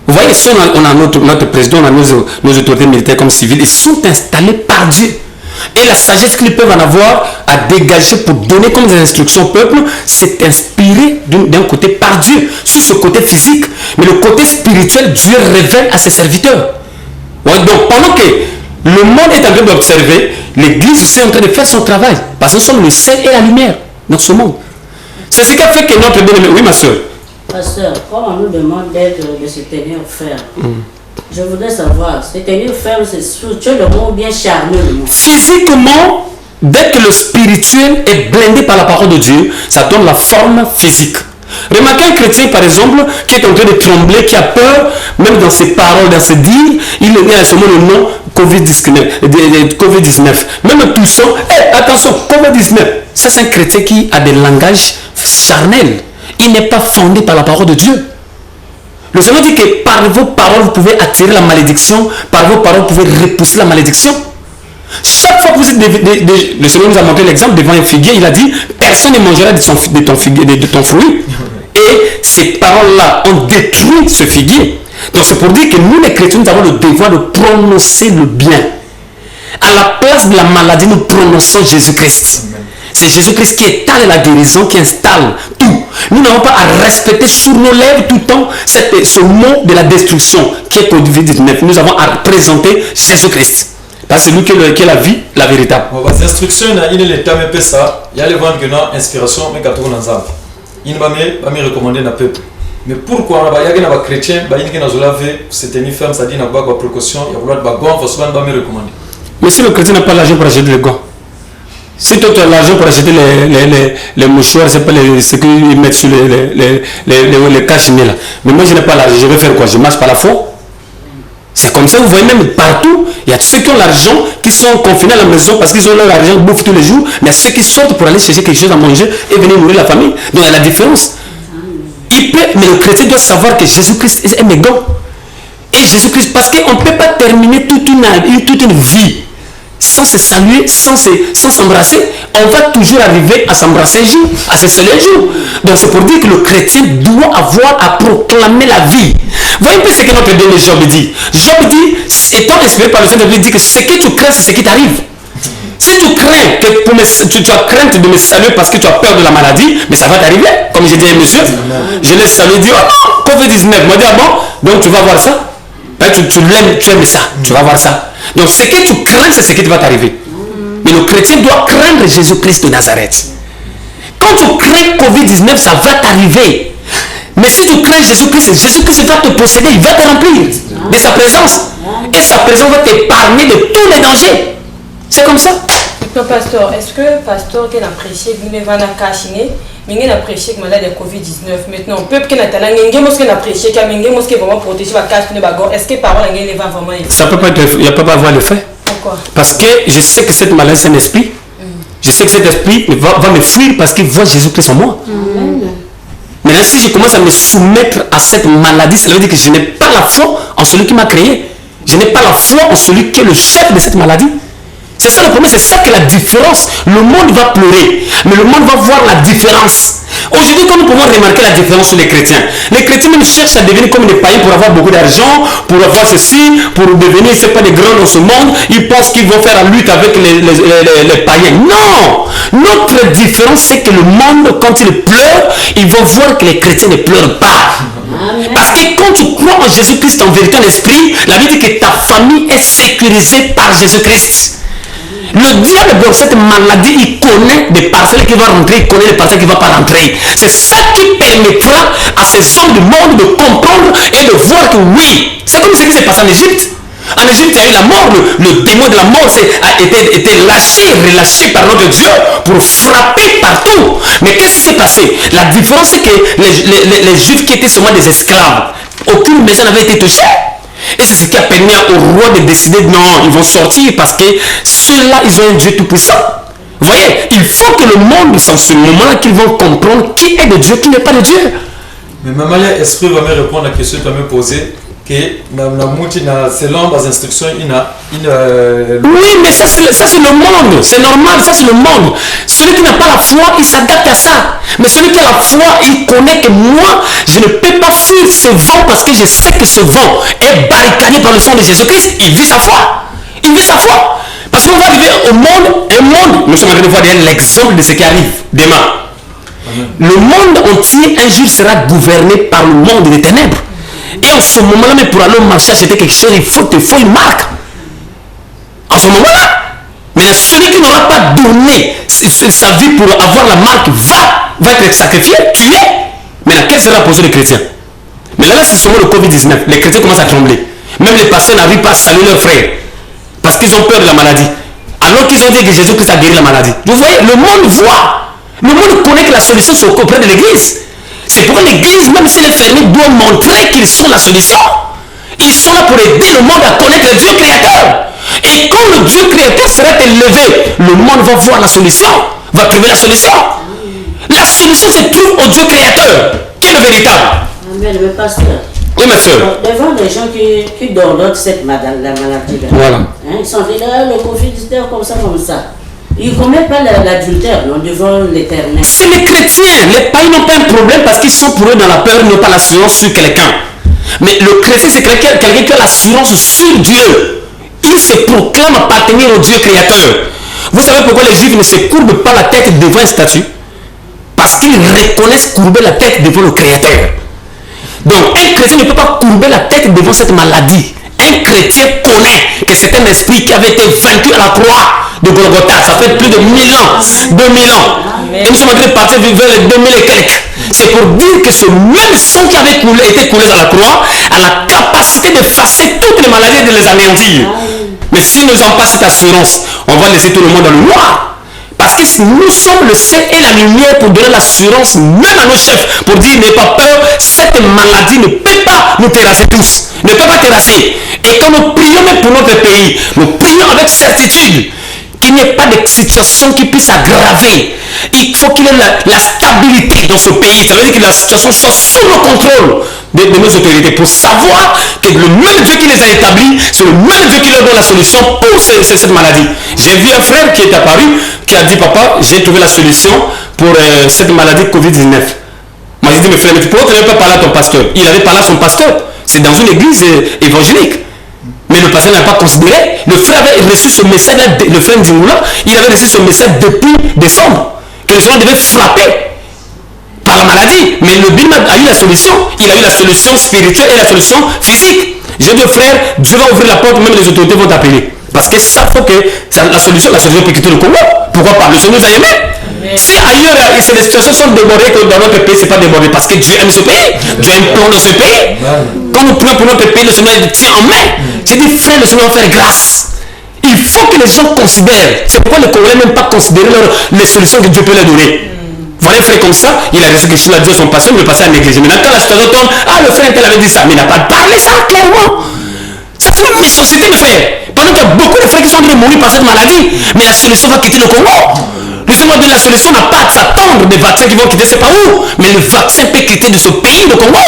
Vous voyez, si on a notre président, on a nos autorités militaires comme civils, ils sont installés par Dieu. Et la sagesse qu'ils peuvent en avoir à dégager pour donner comme des instructions au peuple, c'est inspiré d'un côté par Dieu, sur ce côté physique. Mais le côté spirituel, Dieu révèle à ses serviteurs. Ouais, donc pendant que le monde est en train d'observer, l'Église aussi est en train de faire son travail. Parce que nous sommes le sel et la lumière dans ce monde. C'est ce qui a fait que notre bien-aimé... Oui, ma soeur. Pasteur, comme on nous demande d'être de se tenir ferme, je voudrais savoir, se tenir ferme, c'est spirituellement ou bien charnellement? Physiquement, dès que le spirituel est blindé par la parole de Dieu, ça donne la forme physique. Remarquez un chrétien, par exemple, qui est en train de trembler, qui a peur, même dans ses paroles, dans ses dires, il a seulement le nom COVID-19. Même tout ça, attention, COVID-19, ça c'est un chrétien qui a des langages charnels. Il n'est pas fondé par la parole de Dieu. Le Seigneur dit que par vos paroles, vous pouvez attirer la malédiction, par vos paroles, vous pouvez repousser la malédiction. Chaque fois que vous êtes le Seigneur nous a montré l'exemple devant un figuier, il a dit personne ne mangera de ton fruit. Et ces paroles-là ont détruit ce figuier. Donc c'est pour dire que nous les chrétiens, nous avons le devoir de prononcer le bien. À la place de la maladie, nous prononçons Jésus-Christ. C'est Jésus-Christ qui étale la guérison, qui installe tout. Nous n'avons pas à respecter sur nos lèvres tout le temps ce mot de la destruction qui est COVID-19. Nous avons à présenter Jésus-Christ. Parce que c'est lui qui est la vie, la véritable. Les instructions, il y a l'État, mais ça, il y a les ventes qui ont inspiration, mais quand on a il ne va pas recommander à peuple. Mais pourquoi il y a des chrétiens, il y a des se tenir ferme, ça dit qu'il y a des précautions, il y a des gants, il ne va pas recommander. Mais si le chrétien n'a pas l'argent pour acheter les gants, si tu as l'argent pour acheter les mouchoirs, c'est pas ce qu'ils mettent sur les cachinets là. Mais moi je n'ai pas l'argent, je vais faire quoi? Je marche par la foi. C'est comme ça, vous voyez même partout, il y a ceux qui ont l'argent, qui sont confinés à la maison parce qu'ils ont leur argent, bouffent tous les jours, mais il y a ceux qui sortent pour aller chercher quelque chose à manger et venir nourrir la famille. Donc il y a la différence. Mais le chrétien doit savoir que Jésus-Christ est un gant. Et Jésus-Christ, parce qu'on ne peut pas terminer toute une vie sans se saluer, sans s'embrasser. On va toujours arriver à s'embrasser un jour, à se saluer un jour. Donc c'est pour dire que le chrétien doit avoir à proclamer la vie. Voyez un peu ce que notre bien Job dit. Job dit, étant inspiré par le Saint-Esprit, il dit que ce que tu crains, c'est ce qui t'arrive. Si tu crains que tu as crainte de me saluer parce que tu as peur de la maladie, mais ça va t'arriver. Comme j'ai dit à un monsieur, je l'ai salué, il dit, oh non, COVID-19. Moi, je dis, ah bon, donc tu vas voir ça. Ben, tu aimes ça, tu vas voir ça. Donc ce que tu crains, c'est ce qui va t'arriver. Mais le chrétien doit craindre Jésus-Christ de Nazareth. Quand tu crains COVID-19, ça va t'arriver. Mais si tu crains Jésus-Christ, Jésus-Christ va te posséder, il va te remplir de sa présence. Et sa présence va t'épargner de tous les dangers. C'est comme ça. Donc, pasteur, est-ce que pasteur qui a prêché, vous ne va pas cacher, mais il a prêché que malade de COVID-19 maintenant, peuple qui a talent, il a prêché qu'il a vraiment protégé la cache de bagarre. Est-ce que parole il va vraiment être? Ça peut pas être, il ne peut pas avoir le fait. Pourquoi? Parce que je sais que cette maladie c'est un esprit. Je sais que cet esprit va me fuir parce qu'il voit Jésus-Christ en moi. Maintenant, si je commence à me soumettre à cette maladie, ça veut dire que je n'ai pas la foi en celui qui m'a créé. Je n'ai pas la foi en celui qui est le chef de cette maladie. C'est ça le problème, c'est ça que la différence. Le monde va pleurer, mais le monde va voir la différence. Aujourd'hui, quand nous pouvons remarquer la différence sur les chrétiens même cherchent à devenir comme des païens pour avoir beaucoup d'argent, pour avoir ceci, pour devenir, c'est pas des grands dans ce monde. Ils pensent qu'ils vont faire la lutte avec les païens. Non! Notre différence, c'est que le monde, quand il pleure, ils vont voir que les chrétiens ne pleurent pas. Parce que quand tu crois en Jésus-Christ en vérité en esprit, la Bible dit que ta famille est sécurisée par Jésus-Christ. Le diable dans cette maladie, il connaît des parcelles qui vont rentrer, il connaît des parcelles qui ne vont pas rentrer. C'est ça qui permettra à ces hommes du monde de comprendre et de voir que oui, c'est comme ce qui s'est passé en Égypte. En Égypte, il y a eu la mort, le démon de la mort a été relâché par notre Dieu pour frapper partout. Mais qu'est-ce qui s'est passé? La différence, c'est que les Juifs qui étaient seulement des esclaves, aucune maison n'avait été touchée. Et c'est ce qui a permis au roi de décider, non, ils vont sortir parce que ceux-là, ils ont un Dieu tout-puissant. Vous voyez, il faut que le monde, c'est en ce moment-là qu'ils vont comprendre qui est de Dieu, qui n'est pas de Dieu. Mais maman, est-ce que va me répondre à la question que tu as me posée? Selon les instructions, oui, mais ça c'est le monde, c'est normal, ça c'est le monde. Celui qui n'a pas la foi, il s'adapte à ça. Mais celui qui a la foi, il connaît que moi, je ne peux pas fuir ce vent parce que je sais que ce vent est barricadé par le sang de Jésus-Christ. Il vit sa foi. Il vit sa foi. Parce qu'on va arriver au monde, un monde, nous sommes en train de voir l'exemple de ce qui arrive demain. Amen. Le monde entier, un jour, sera gouverné par le monde des ténèbres. Et en ce moment-là, mais pour aller au marché acheter quelque chose, il faut une marque. En ce moment-là. Mais celui qui n'aura pas donné sa vie pour avoir la marque va être sacrifié, tué. Maintenant, quelle sera la position des chrétiens? Mais là, c'est seulement le Covid-19. Les chrétiens commencent à trembler. Même les pasteurs n'arrivent pas à saluer leurs frères. Parce qu'ils ont peur de la maladie. Alors qu'ils ont dit que Jésus-Christ a guéri la maladie. Vous voyez, le monde voit. Le monde connaît que la solution c'est auprès de l'église. C'est pourquoi l'église, même si elle est fermée, doit montrer qu'ils sont la solution. Ils sont là pour aider le monde à connaître le Dieu créateur. Et quand le Dieu créateur sera élevé, le monde va voir la solution, va trouver la solution. La solution se trouve au Dieu créateur, qui est le véritable. Mais le pasteur. Oui, ma soeur. Devant les gens qui dorment cette maladie-là, voilà. Ils sont dit là, le Covid-19 comme ça. Ils ne commettent pas l'adultère devant l'éternel. C'est les chrétiens. Les païens n'ont pas un problème parce qu'ils sont pour eux dans la peur, ils n'ont pas l'assurance sur quelqu'un. Mais le chrétien, c'est quelqu'un qui a l'assurance sur Dieu. Il se proclame appartenir au Dieu créateur. Vous savez pourquoi les Juifs ne se courbent pas la tête devant un statut? Parce qu'ils reconnaissent courber la tête devant le créateur. Donc un chrétien ne peut pas courber la tête devant cette maladie. Un chrétien connaît que c'est un esprit qui avait été vaincu à la croix de Golgotha. Ça fait plus de 1000 ans, 2000 ans. Amen. Et nous sommes en train de partir vers les 2000 et quelques. C'est pour dire que ce même sang qui avait été coulé à la croix a la capacité d'effacer toutes les maladies et de les anéantir. Mais si nous n'avons pas cette assurance, on va laisser tout le monde dans le noir. Parce que si nous sommes le ciel et la lumière pour donner l'assurance même à nos chefs, pour dire n'aie pas peur, cette maladie ne peut pas nous terrasser tous, ne peut pas terrasser. Et quand nous prions même pour notre pays, nous prions avec certitude qu'il n'y ait pas de situation qui puisse aggraver. Il faut qu'il y ait la stabilité dans ce pays. Ça veut dire que la situation soit sous le contrôle de nos autorités pour savoir que le même Dieu qui les a établis, c'est le même Dieu qui leur donne la solution pour cette maladie. J'ai vu un frère qui est apparu, qui a dit, papa, j'ai trouvé la solution pour cette maladie Covid-19. Moi j'ai dit, mais frère, mais pourquoi tu n'avais pas parlé à ton pasteur? Il avait parlé à son pasteur. C'est dans une église évangélique. Mais le pasteur n'a pas considéré. Le frère avait reçu ce message-là, le frère Ndimoula, il avait reçu ce message depuis décembre, que le Seigneur devait frapper par la maladie. Mais le Bible a eu la solution. Il a eu la solution spirituelle et la solution physique. J'ai dit au frère, Dieu va ouvrir la porte, même les autorités vont t'appeler. Parce que ça faut que la solution peut quitter le Congo. Pourquoi pas? Le Seigneur nous a aimés. Si ailleurs, les situations sont débordées, que dans notre pays, ce n'est pas débordé. Parce que Dieu aime ce pays. Dieu a un plan dans ce pays. Quand nous prions pour notre pays, le Seigneur tient en main. J'ai dit, frère, le Seigneur va faire grâce. Il faut que les gens considèrent. C'est pourquoi les Congolais n'aiment pas considérer les solutions que Dieu peut leur donner. Voilà un frère comme ça, il a reçu quelque chose à Dieu, son pasteur, mais le pasteur a négligé. Maintenant, quand la situation tombe, le frère tel avait dit ça, mais il n'a pas parlé ça clairement. Ça fait une méchanceté, mes frères. Pendant qu'il y a beaucoup de frères qui sont en train de mourir par cette maladie, mais la solution va quitter le Congo. Le Seigneur dit la solution n'a pas à s'attendre des vaccins qui vont quitter, c'est pas où. Mais le vaccin peut quitter de ce pays, le Congo.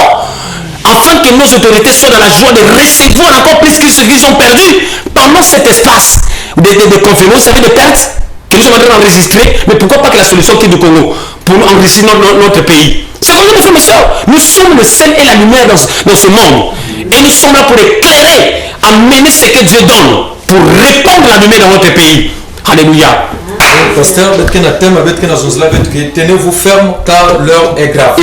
afin que nos autorités soient dans la joie de recevoir encore plus que ce qu'ils ont perdu pendant cet espace de confinement. Vous savez, de pertes que nous sommes en train d'enregistrer, mais pourquoi pas que la solution qui est du Congo pour enrichir notre pays. C'est comme ça, mes frères et sœurs. Nous sommes le sel et la lumière dans ce monde. Et nous sommes là pour éclairer, amener ce que Dieu donne, pour répandre la lumière dans notre pays. Alléluia. Pasteur, tenez-vous ferme car l'heure est grave.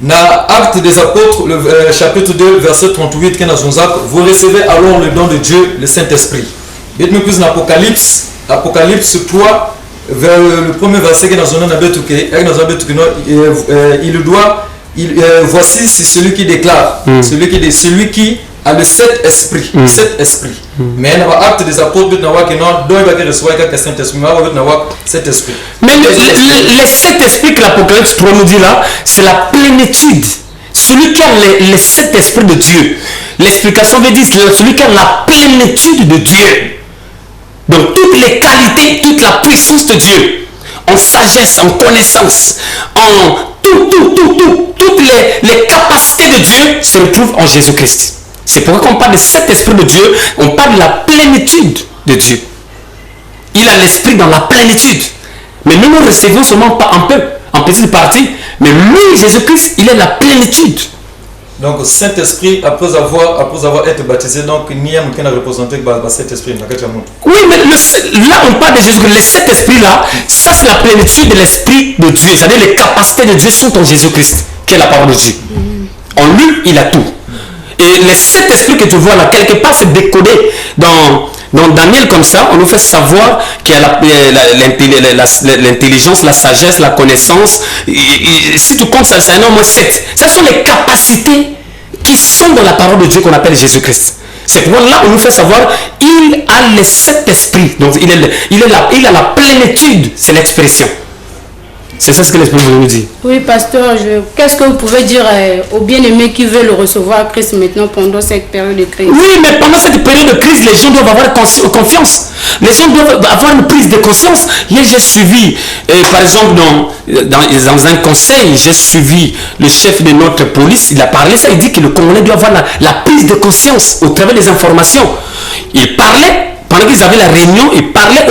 Dans Actes des Apôtres, le chapitre 2, verset 38, vous recevez alors le don de Dieu, le Saint-Esprit. Apocalypse 3, vers le premier verset, voici celui qui déclare, celui qui a le sept esprits. Mais il y a acte des apôtres, mais les sept esprits que l'Apocalypse 3 nous dit là, c'est la plénitude. Celui qui a les sept esprits de Dieu. L'explication veut dire celui qui a la plénitude de Dieu. Donc toutes les qualités, toute la puissance de Dieu, en sagesse, en connaissance, en toutes les capacités de Dieu se retrouvent en Jésus-Christ. C'est pourquoi quand on parle de cet esprit de Dieu, on parle de la plénitude de Dieu. Il a l'esprit dans la plénitude. Mais nous recevons seulement pas un peu, en petite partie, mais lui, Jésus-Christ, il est la plénitude. Donc, Saint-Esprit, après avoir été baptisé, donc il n'y a aucun représentant de Saint-Esprit. Oui, mais là, on parle de Jésus-Christ. Le Saint-Esprit-là, ça, c'est la plénitude de l'Esprit de Dieu. C'est-à-dire les capacités de Dieu sont en Jésus-Christ, qui est la parole de Dieu. En lui, il a tout. Et le Saint-Esprit que tu vois là, quelque part, c'est décodé dans Daniel comme ça. On nous fait savoir qu'il y a l'intelligence, la sagesse, la connaissance. Si tu comptes ça, c'est un nombre 7. Ce sont les capacités qui sont dans la parole de Dieu qu'on appelle Jésus-Christ. C'est pourquoi là, on nous fait savoir il a les 7 esprits. Donc, il a la plénitude, c'est l'expression. C'est ça ce que l'Esprit nous dit. Oui, pasteur, qu'est-ce que vous pouvez dire aux bien-aimés qui veulent recevoir Christ maintenant pendant cette période de crise? Oui, mais pendant cette période de crise, les gens doivent avoir confiance. Les gens doivent avoir une prise de conscience. Hier, j'ai suivi, par exemple, dans un conseil, j'ai suivi le chef de notre police. Il a parlé ça. Il dit que le Congolais doit avoir la prise de conscience au travers des informations. Il parlait. Pendant qu'ils avaient la réunion, il parlait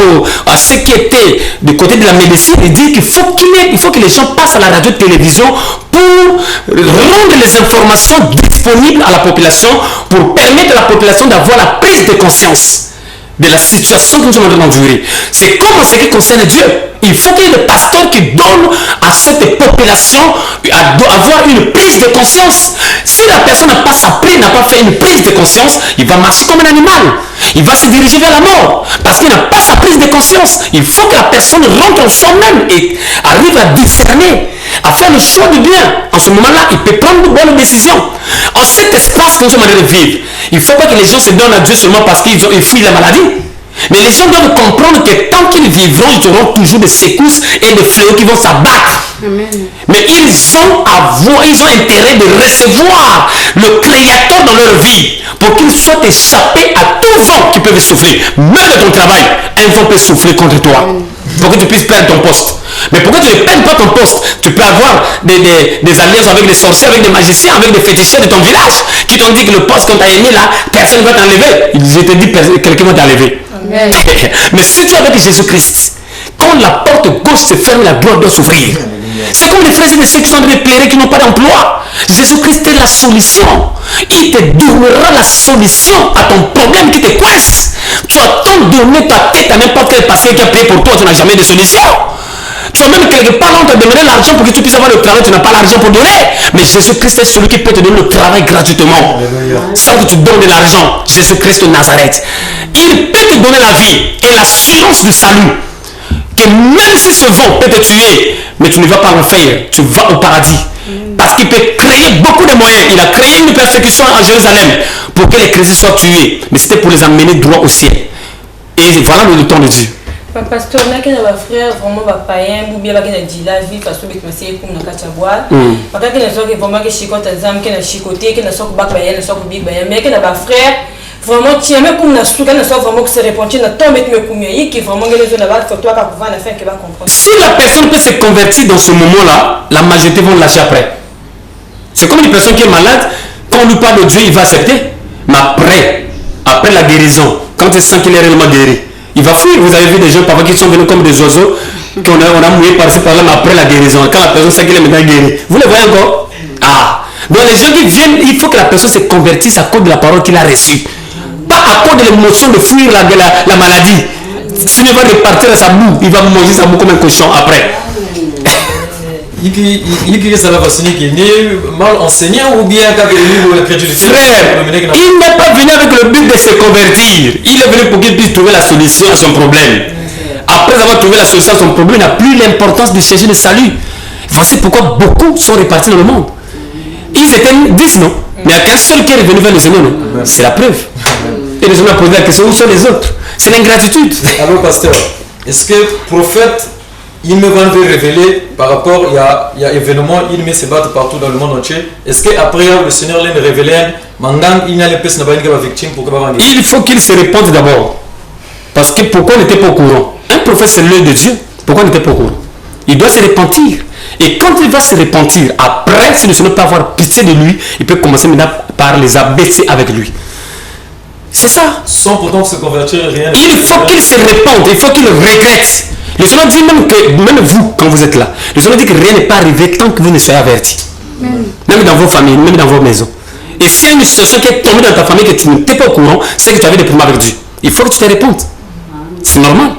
à ceux qui étaient du côté de la médecine. Il dit qu'il faut que les gens passent à la radio-télévision pour rendre les informations disponibles à la population, pour permettre à la population d'avoir la prise de conscience de la situation que nous sommes en train d'endurer. C'est comme en ce qui concerne Dieu. Il faut qu'il y ait des pasteurs qui donnent à cette population avoir une prise de conscience. Si la personne n'a pas fait une prise de conscience, il va marcher comme un animal. Il va se diriger vers la mort parce qu'il n'a pas sa prise de conscience. Il faut que la personne rentre en soi-même et arrive à discerner, à faire le choix du bien. En ce moment-là, il peut prendre de bonnes décisions. En cet espace que nous sommes en train de vivre, il ne faut pas que les gens se donnent à Dieu seulement parce qu'ils fuient la maladie. Mais les gens doivent comprendre que tant qu'ils vivront, ils auront toujours des secousses et des fléaux qui vont s'abattre. Mais ils ont intérêt de recevoir le Créateur dans leur vie pour qu'ils soient échappés à tout vent qui peut souffler. Même de ton travail, un vent peut souffler contre toi pour que tu puisses perdre ton poste. Mais pourquoi tu ne perds pas ton poste? Tu peux avoir des alliances avec des sorciers, avec des magiciens, avec des féticheurs de ton village qui t'ont dit que le poste qu'on t'a aimé là, personne ne va t'enlever. Je te dis, quelqu'un va t'enlever. Mais si tu es avec Jésus-Christ, quand la porte gauche se ferme, la droite doit s'ouvrir. C'est comme les frères et ceux qui sont en train de pleurer, qui n'ont pas d'emploi. Jésus-Christ est la solution. Il te donnera la solution à ton problème qui te coince. Tu as tant donné ta tête à n'importe quel patient qui a payé pour toi, tu n'as jamais de solution. Tu as même quelque part, on t'a donné l'argent pour que tu puisses avoir le travail, tu n'as pas l'argent pour donner. Mais Jésus-Christ est celui qui peut te donner le travail gratuitement. Sans que tu donnes de l'argent. Jésus-Christ de Nazareth. Il peut te donner la vie et l'assurance du salut. Que même si ce vent peut te tuer, mais tu ne vas pas en faire, tu vas au paradis. Parce qu'il peut créer beaucoup de moyens. Il a créé une persécution à Jérusalem pour que les chrétiens soient tués. Mais c'était pour les amener droit au ciel. Et voilà le temps de Dieu. Pasteur, on a des frères vraiment païens, ou bien des djillas, parce que c'est comme dans Kachabois. Parce que les gens qui vraiment chicotent les âmes, qui ont chicoté, qui ne sont pas païens, ne sont pas big païens, mais qui ont des frères vraiment tiens mais comme na souka ne soit vraiment que se répondre na tombe mais comme qui vraiment les gens là faut toi pour pouvoir la faire qui va comprendre. Si la personne peut se convertir dans ce moment-là, la majorité vont lâcher après. C'est comme une personne qui est malade. quand on lui parle de Dieu, il va accepter. Mais après la guérison, quand il sent qu'il est réellement guéri, il va fuir. Vous avez vu des gens parfois qui sont venus comme des oiseaux, qu'on a mouillé par-ci par-là, mais après la guérison, quand la personne sait qu'il est maintenant guéri, vous les voyez encore? Ah! Donc les gens qui viennent, il faut que la personne se convertisse à cause de la parole qu'il a reçue. Pas à cause de l'émotion de fuir la maladie. Sinon il va repartir à sa boue, il va manger sa boue comme un cochon après. Ça va fasciner qui est mal enseigné ou bien frère, il n'est pas venu avec le but de se convertir. Il est venu pour qu'il puisse trouver la solution à son problème. Après avoir trouvé la solution à son problème, il n'a plus l'importance de chercher le salut. Voici pourquoi beaucoup sont répartis dans le monde. Ils étaient 10, non? Mais il n'y a qu'un seul qui est revenu vers le Seigneur, non? C'est la preuve. Et les gens ont posé la question, où sont les autres? C'est l'ingratitude. Alors, pasteur, est-ce que prophète, il me va nous révéler par rapport, il y a événement, il me se battre partout dans le monde entier. Est-ce qu'après le Seigneur l'a révélé, il faut qu'il se répande d'abord. Parce que pourquoi on n'était pas au courant? Un prophète, c'est l'œil de Dieu. Pourquoi on n'était pas au courant? Il doit se repentir. Et quand il va se repentir, après, si le Seigneur peut avoir pitié de lui, il peut commencer maintenant par les abaisser avec lui. C'est ça. Sans pourtant se convertir, rien. Il faut qu'il se répande, il faut qu'il regrette. Le Seigneur dit même que, même vous, quand vous êtes là, le Seigneur dit que rien n'est pas arrivé tant que vous ne soyez avertis. Même dans vos familles, même dans vos maisons. Et s'il y a une situation qui est tombée dans ta famille que tu n'étais pas au courant, c'est que tu avais des problèmes avec Dieu. Il faut que tu te répondes. C'est normal.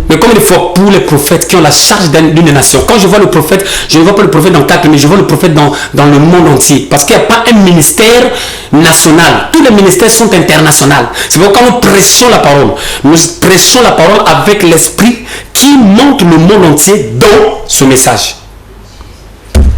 Mais comme il faut pour les prophètes qui ont la charge d'une nation. Quand je vois le prophète, je ne vois pas le prophète dans 4, mais je vois le prophète dans le monde entier. Parce qu'il n'y a pas un ministère national. Tous les ministères sont internationaux. C'est pourquoi nous prêchons la parole. Nous prêchons la parole avec l'esprit qui montre le monde entier dans ce message.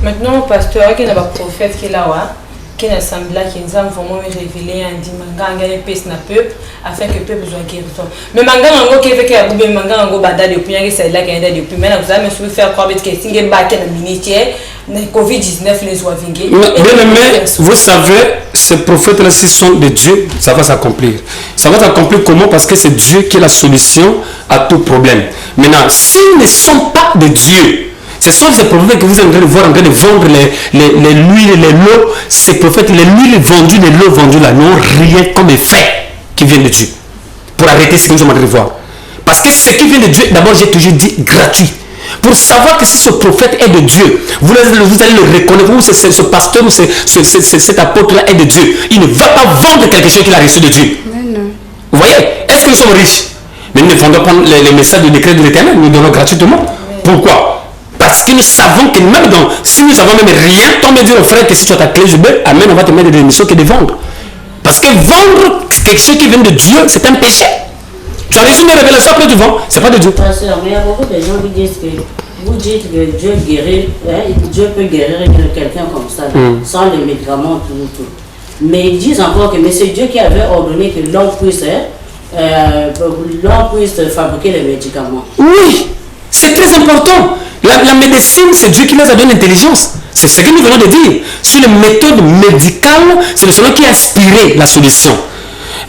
Maintenant, pasteur, qui n'est pas prophète qui est là, qui est assemblée, qui nous a vraiment révélé un dimanga, un pèse na peuple, afin que le peuple soit guérison. Mais manga nango qui fait que a goubé manga nango bada depuis, il y a c'est là qui est depuis. Maintenant, vous avez me faire croire que si vous battez dans ministère, le Covid-19 les soit vingé. Mais vous savez, ces prophètes-là, s'ils sont de Dieu, ça va s'accomplir. Ça va s'accomplir comment? Parce que c'est Dieu qui est la solution à tout problème. Maintenant, s'ils ne sont pas de Dieu, ce sont ces prophètes que vous êtes en train de voir, en train de vendre les huiles, les lots. Ces prophètes, les huiles vendues, les lots vendus là, n'ont rien comme effet qui vient de Dieu. Pour arrêter ce que nous sommes en train de voir. Parce que ce qui vient de Dieu, d'abord j'ai toujours dit gratuit. Pour savoir que si ce prophète est de Dieu, vous allez le reconnaître, ou ce pasteur ou cet apôtre-là est de Dieu. Il ne va pas vendre quelque chose qu'il a reçu de Dieu. Vous voyez? Est-ce que nous sommes riches? Mais nous ne vendons pas les messages de décret de l'Éternel, nous donnons gratuitement. Pourquoi? Parce que nous savons que même si nous avons même rien, tant mieux Dieu, frère, que si tu as ta clé USB, amen, on va te mettre des émissions que de vendre. Parce que vendre quelque chose qui vient de Dieu, c'est un péché. Tu as reçu une révélation, après tu vends, c'est pas de Dieu. Pasteur, mais il y a beaucoup de gens qui disent que vous dites que Dieu guérit, Dieu peut guérir quelqu'un comme ça, sans les médicaments, tout. Mais ils disent encore que c'est Dieu qui avait ordonné que l'homme puisse fabriquer les médicaments. Oui, c'est très important. La médecine, c'est Dieu qui nous a donné l'intelligence. C'est ce que nous venons de dire. Sur les méthodes médicales, c'est le Seigneur qui a inspiré la solution.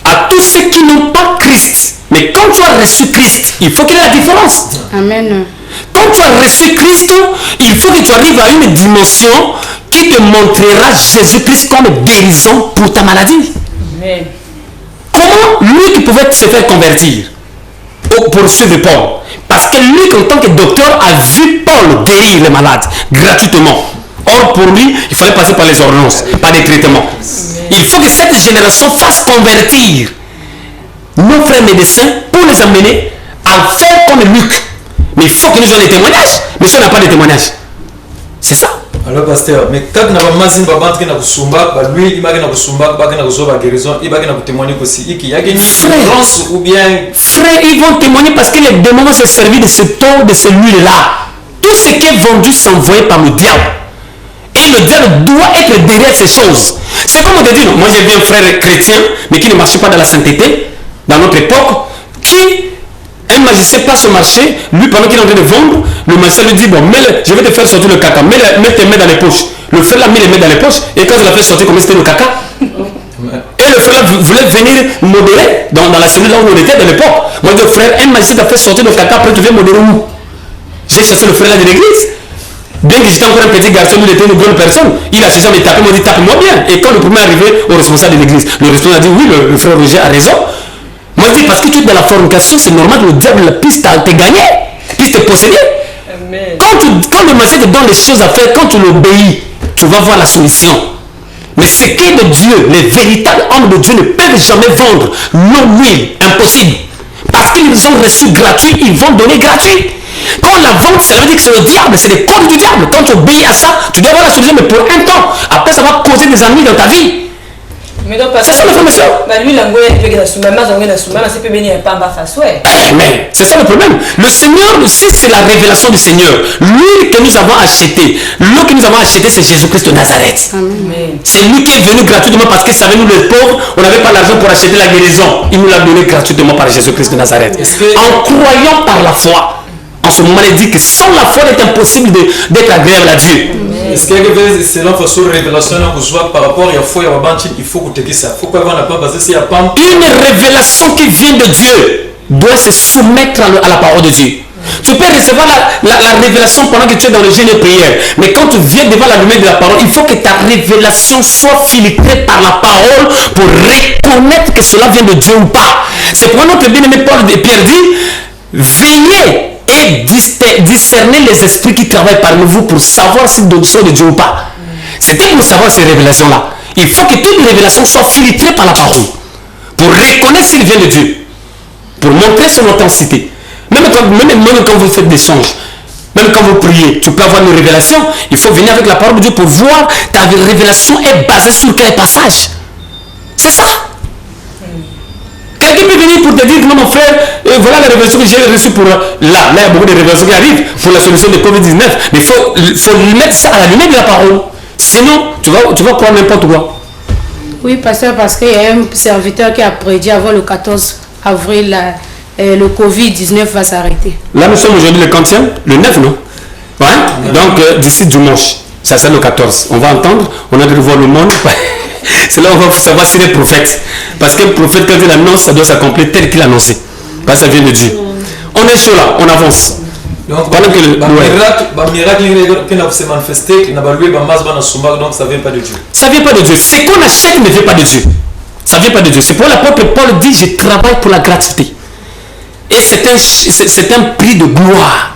À tous ceux qui n'ont pas Christ. Mais quand tu as reçu Christ, il faut qu'il y ait la différence. Amen. Quand tu as reçu Christ, il faut que tu arrives à une dimension qui te montrera Jésus-Christ comme guérison pour ta maladie. Amen. Comment lui qui pouvait se faire convertir pour suivre Paul? Parce que lui, en tant que docteur, a vu Paul guérir les malades gratuitement. Or, pour lui, il fallait passer par les ordonnances, par les traitements. Il faut que cette génération fasse convertir nos frères médecins pour les amener à faire comme Luc. Mais il faut que nous ayons des témoignages. Mais si on n'a pas de témoignages, c'est ça. Alors, pasteur, mais quand on a lui, il va guérison, il va témoigner aussi. Il y a une différence ou bien. Frère, ils vont témoigner parce que les démons vont se servir de ce ton, de celui-là. Tout ce qui est vendu s'envoie par le diable. Et le diable doit être derrière ces choses. C'est comme on te dit, moi j'ai vu un frère chrétien, mais qui ne marchait pas dans la sainteté, dans notre époque, qui. Un magicien passe au marché, lui pendant qu'il est en train de vendre, le magicien lui dit, bon, je vais te faire sortir le caca, mets tes mains dans les poches. Le frère là met les mains dans les poches, et quand il a fait sortir, comment c'était le caca? Et le frère là voulait venir modérer dans la cellule là où on était dans l'époque. Moi je dis, frère, un magicien t'a fait sortir le caca, après tu viens modérer où? J'ai chassé le frère là de l'église. Bien que j'étais encore un petit garçon, il était une bonne personne. Il a cherché à me taper, il m'a dit tape-moi bien. Et quand le premier est arrivé au responsable de l'église, le responsable a dit oui, le frère Roger a raison. Moi je dis parce que tu es dans la fornication, c'est normal que le diable puisse te gagner, puisse te posséder. Amen. Quand le Messie te donne les choses à faire, quand tu l'obéis, tu vas voir la solution. Mais ce qui est de Dieu, les véritables hommes de Dieu ne peuvent jamais vendre l'eau huile, impossible. Parce qu'ils ont reçu gratuit, ils vont donner gratuit. Quand la vente, ça veut dire que c'est le diable, c'est les codes du diable. Quand tu obéis à ça, tu dois avoir la solution, mais pour un temps. Après, ça va causer des ennuis dans ta vie. Mais donc, c'est ça l'information. Lui, il a mais c'est ça le problème. Le Seigneur, si c'est la révélation du Seigneur, l'huile que nous avons achetée, l'eau que nous avons achetée, c'est Jésus-Christ de Nazareth. C'est lui qui est venu gratuitement parce qu'il savait, nous les pauvres, on n'avait pas l'argent pour acheter la guérison. Il nous l'a donné gratuitement par Jésus-Christ de Nazareth. En croyant par la foi. En ce moment, il dit que sans la foi, il est impossible d'être agréable à Dieu. Est-ce qu'il y a c'est la façon de révélation par rapport à la foi, il faut que tu aies ça. Il faut pas avoir la peur parce que s'il y a pas. Une révélation qui vient de Dieu doit se soumettre à la parole de Dieu. Tu peux recevoir la révélation pendant que tu es dans le jeûne de prière. Mais quand tu viens devant la lumière de la parole, il faut que ta révélation soit filtrée par la parole pour reconnaître que cela vient de Dieu ou pas. C'est pourquoi notre bien-aimé Paul et Pierre dit, veillez et discerner les esprits qui travaillent parmi vous pour savoir si c'est de Dieu ou pas. C'était pour savoir ces révélations-là. Il faut que toute révélation soit filtrée par la parole pour reconnaître s'il vient de Dieu, pour montrer son authenticité. Même quand vous faites des songes, même quand vous priez, tu peux avoir une révélation. Il faut venir avec la parole de Dieu pour voir ta révélation est basée sur quel passage. C'est ça. Quelqu'un peut venir pour te dire que non, mon frère, voilà la révélation que j'ai reçue pour là. Là, il y a beaucoup de révélations qui arrivent pour la solution de Covid-19. Mais il faut mettre ça à la lumière de la parole. Sinon, tu vas croire n'importe quoi. Oui, pasteur, parce qu'il y a un serviteur qui a prédit avant le 14 avril, le Covid-19 va s'arrêter. Là, nous sommes aujourd'hui le 40e, le 9, non? Ouais. Donc, d'ici dimanche, ça c'est le 14. On va entendre, on a de voir le monde. C'est là où on va savoir si il est prophète. Parce qu'un prophète, quand il annonce, ça doit s'accomplir tel qu'il a annoncé. Parce que ça vient de Dieu. On est chaud là, on avance. Donc, le miracle qui s'est manifesté, donc ça ne vient pas de Dieu. Ça ne vient pas de Dieu. Ce qu'on achète ne vient pas de Dieu. Ça ne vient pas de Dieu. C'est pour l'apôtre Paul dit, je travaille pour la gratuité. Et c'est un prix de gloire.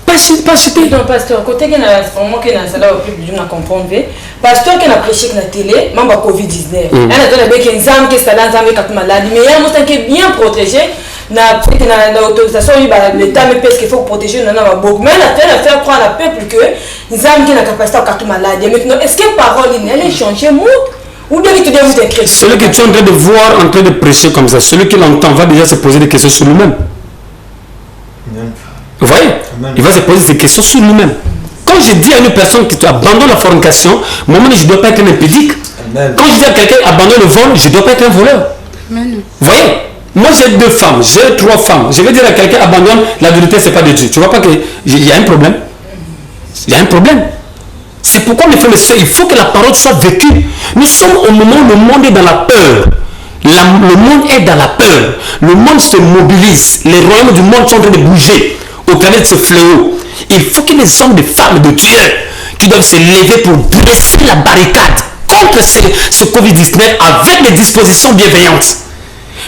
Pas acheter. Donc, pasteur, côté qui a vraiment qui a ça là au plus de comprendre, pasteur qui a prêché la télé, même Covid-19. On a donné avec une femme qui est là dans une maladie, mais il y a un mot qui est bien protégé. Na autorisation l'État mais parce qu'il faut protéger mais la faire croire à la peuple que les âmes qui ont la capacité à carte maladie. Maintenant, est-ce que parole elle est changée ou bien tu dois vous écrire? Celui que tu es en train de voir en train de prêcher comme ça, celui qui l'entend va déjà se poser des questions sur lui-même. Vous voyez? Il va se poser des questions sur lui-même. Quand je dis à une personne qui abandonne la fornication, moi je ne dois pas être un impédique. Quand je dis à quelqu'un abandonne le vol, je ne dois pas être un voleur. Vous voyez? Moi j'ai 2 femmes, j'ai 3 femmes. Je vais dire à quelqu'un abandonne l'adultère, c'est pas de Dieu. Tu vois pas qu'il y a un problème? Il y a un problème. C'est pourquoi mes frères et sœurs, il faut que la parole soit vécue. Nous sommes au moment où le monde est dans la peur. Le monde est dans la peur. Le monde se mobilise. Les royaumes du monde sont en train de bouger au travers de ce fléau. Il faut que les hommes et les femmes de Dieu qui doivent se lever pour dresser la barricade contre ce Covid-19 avec des dispositions bienveillantes.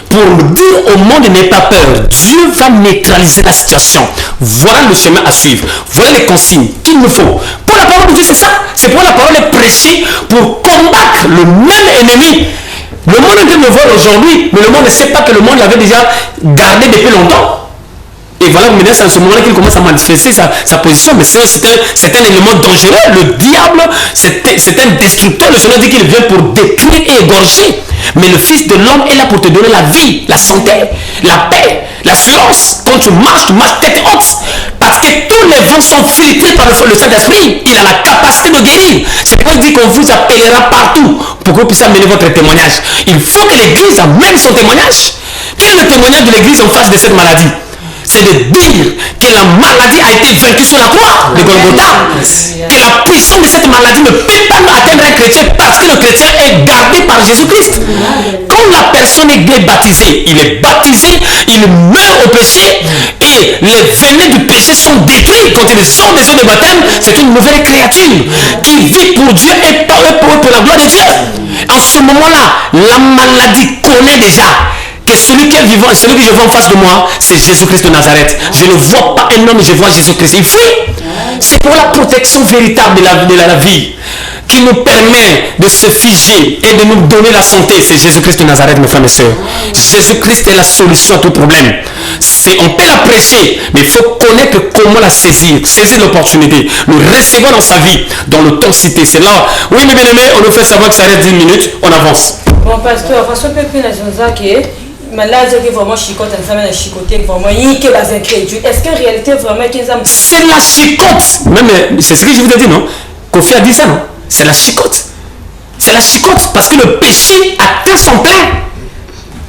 Pour dire au monde n'aie pas peur, Dieu va neutraliser la situation. Voilà le chemin à suivre. Voilà les consignes qu'il nous faut. Pour la parole de Dieu, c'est ça. C'est pour la parole est prêchée pour combattre le même ennemi. Le monde est en train de le voir aujourd'hui, mais le monde ne sait pas que le monde l'avait déjà gardé depuis longtemps. Et voilà, maintenant, c'est à ce moment-là qu'il commence à manifester sa position. Mais c'est un élément dangereux. Le diable, c'est un destructeur. Le Seigneur dit qu'il vient pour détruire et égorger. Mais le Fils de l'homme est là pour te donner la vie, la santé, la paix, l'assurance. Quand tu marches tête haute. Parce que tous les vents sont filtrés par le Saint-Esprit. Il a la capacité de guérir. C'est pourquoi il dit qu'on vous appellera partout pour que vous puissiez amener votre témoignage. Il faut que l'Église amène son témoignage. Quel est le témoignage de l'Église en face de cette maladie? C'est de dire que la maladie a été vaincue sur la croix de Golgotha. Que la puissance de cette maladie ne peut pas atteindre un chrétien parce que le chrétien est gardé par Jésus-Christ. Quand la personne est baptisée, il est baptisé, il meurt au péché et les venin du péché sont détruits quand ils sortent des eaux de baptême. C'est une nouvelle créature qui vit pour Dieu et pour la gloire de Dieu. En ce moment-là, la maladie connaît déjà que celui que je vois en face de moi, c'est Jésus-Christ de Nazareth. Je ne vois pas un homme, je vois Jésus-Christ. Il fuit. C'est pour la protection véritable de la vie qui nous permet de se figer et de nous donner la santé. C'est Jésus-Christ de Nazareth, mes frères et sœurs. Jésus-Christ est la solution à tout problème. On peut la prêcher, mais il faut connaître comment la saisir l'opportunité, le recevoir dans sa vie, dans le temps cité. C'est là, oui, mes bien-aimés, on nous fait savoir que ça reste 10 minutes, on avance. Bon, pasteur, parce que peut-être que malade que vraiment chicote ensemble na chicoter vraiment il que bas incrédule. Est-ce qu'en réalité vraiment c'est la chicote. Même c'est ce que je vous ai dit, non? Kofi a dit ça, non? C'est la chicote. C'est la chicote parce que le péché atteint son plein.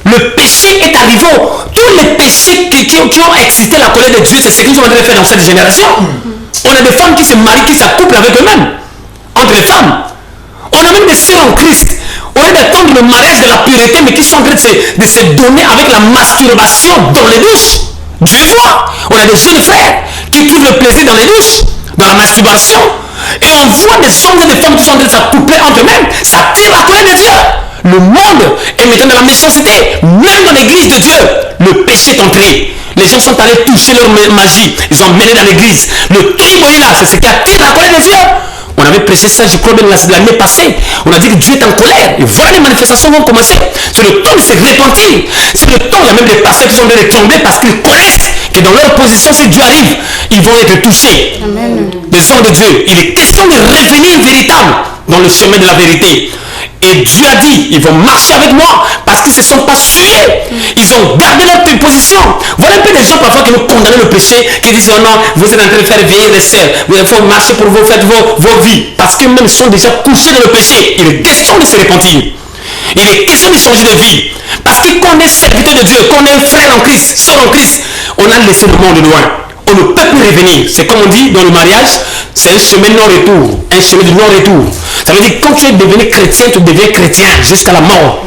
Le péché est arrivé. Tous les péchés qui ont excité la colère de Dieu, c'est ce qu'ils ont fait dans cette génération. On a des femmes qui se marient, qui s'accouplent avec eux-mêmes. Entre les femmes. On a même des sœurs en Christ. On a d'attendre le mariage de la pureté, mais qui sont en train de se donner avec la masturbation dans les douches. Dieu voit. On a des jeunes frères qui trouvent le plaisir dans les douches, dans la masturbation. Et on voit des hommes et des femmes qui sont en train de s'accoupler entre eux-mêmes. Ça attire la colère de Dieu. Le monde est maintenant dans la méchanceté. Même dans l'église de Dieu, le péché est entré. Les gens sont allés toucher leur magie. Ils ont mené dans l'église. Le triboïla, c'est ce qui attire la colère de Dieu. On avait prêché ça, je crois, l'année passée. On a dit que Dieu est en colère. Et voilà, les manifestations vont commencer. C'est le temps de se repentir. C'est le temps, il y a même des pasteurs qui sont en train de tomber parce qu'ils connaissent que dans leur position, si Dieu arrive, ils vont être touchés. Amen. Des hommes de Dieu. Il est question de revenir véritable dans le chemin de la vérité. Et Dieu a dit, ils vont marcher avec moi parce qu'ils ne se sont pas sués. Ils ont gardé leur position. Voilà un peu des gens parfois qui nous condamnent le péché, qui disent, oh non, vous êtes en train de faire vieillir les sœurs. Il faut marcher pour vous, faites vos vies. Parce qu'eux-mêmes sont déjà couchés dans le péché. Il est question de se repentir. Il est question de changer de vie. Parce qu'on est serviteur de Dieu, qu'on est frère en Christ, sœur en Christ, on a laissé le monde loin. On ne peut plus revenir. C'est comme on dit dans le mariage, c'est un chemin de non-retour. Un chemin de non-retour. Ça veut dire que quand tu es devenu chrétien, tu deviens chrétien jusqu'à la mort.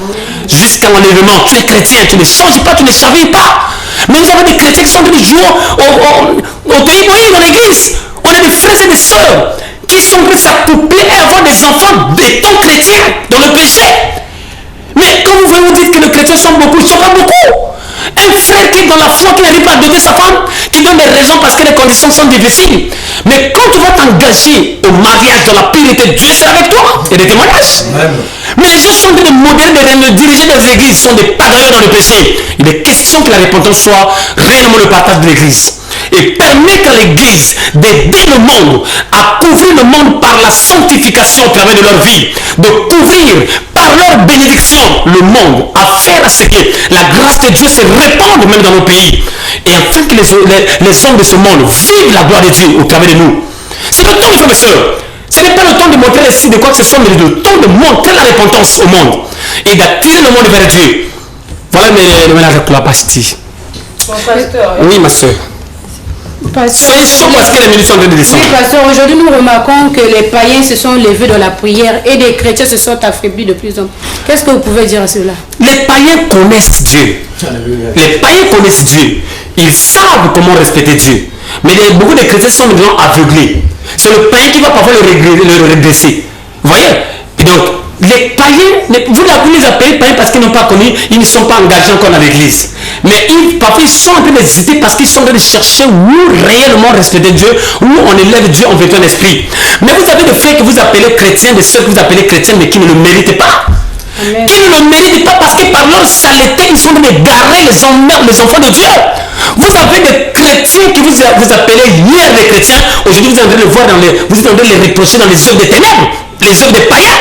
Jusqu'à l'enlèvement. Tu es chrétien, tu ne changes pas, tu ne chavilles pas. Mais nous avons des chrétiens qui sont venus jouer au témoin dans l'église. On a des frères et des sœurs qui sont prêts à s'accoupler et avoir des enfants d'étant chrétiens dans le péché. Mais quand vous dites que les chrétiens sont beaucoup, ils ne sont pas beaucoup. Un frère qui est dans la foi, qui n'arrive pas à adopter sa femme, qui donne des raisons parce que les conditions sont difficiles. Mais quand tu vas t'engager au mariage dans la pureté, Dieu sera avec toi. Il y a des témoignages. Mais les gens sont des modèles, les dirigeants des églises sont des pagareurs dans le péché. Il est question que la repentance soit réellement le partage de l'église. Et permettre à l'église d'aider le monde à couvrir le monde par la sanctification au travers de leur vie, de couvrir par leur bénédiction le monde, à faire à ce que la grâce de Dieu se répande même dans nos pays, et afin que les hommes de ce monde vivent la gloire de Dieu au travers de nous. C'est le temps, mes frères et sœurs. Ce n'est pas le temps de montrer les signes de quoi que ce soit, mais le temps de montrer la repentance au monde et d'attirer le monde vers Dieu. Voilà le ménage pour la pastille. Oui, ma soeur. Soyez chaud parce que les minutes sont en train de descendre. Oui, pasteur, aujourd'hui nous remarquons que les païens se sont levés dans la prière et les chrétiens se sont affaiblis de plus en plus. Qu'est-ce que vous pouvez dire à cela? Les païens connaissent Dieu. Les païens connaissent Dieu. Ils savent comment respecter Dieu. Mais beaucoup de chrétiens sont maintenant aveuglés. C'est le païen qui va parfois le redresser. Vous voyez? Et donc, les païens, vous les appelez païens parce qu'ils n'ont pas connu, ils ne sont pas engagés encore dans l'église. Mais parfois ils sont en train d'hésiter parce qu'ils sont en train de chercher où réellement respecter Dieu, où on élève Dieu en vertu en esprit. Mais vous avez des frères que vous appelez chrétiens, des sœurs que vous appelez chrétiens, mais qui ne le méritent pas. Amen. Qui ne le méritent pas parce que par leur saleté, ils sont en train d'égarer les enfants de Dieu. Vous avez des chrétiens que vous appelez hier des chrétiens, aujourd'hui vous êtes en train de voir vous êtes en train de les reprocher dans les œuvres des ténèbres, les œuvres des païens.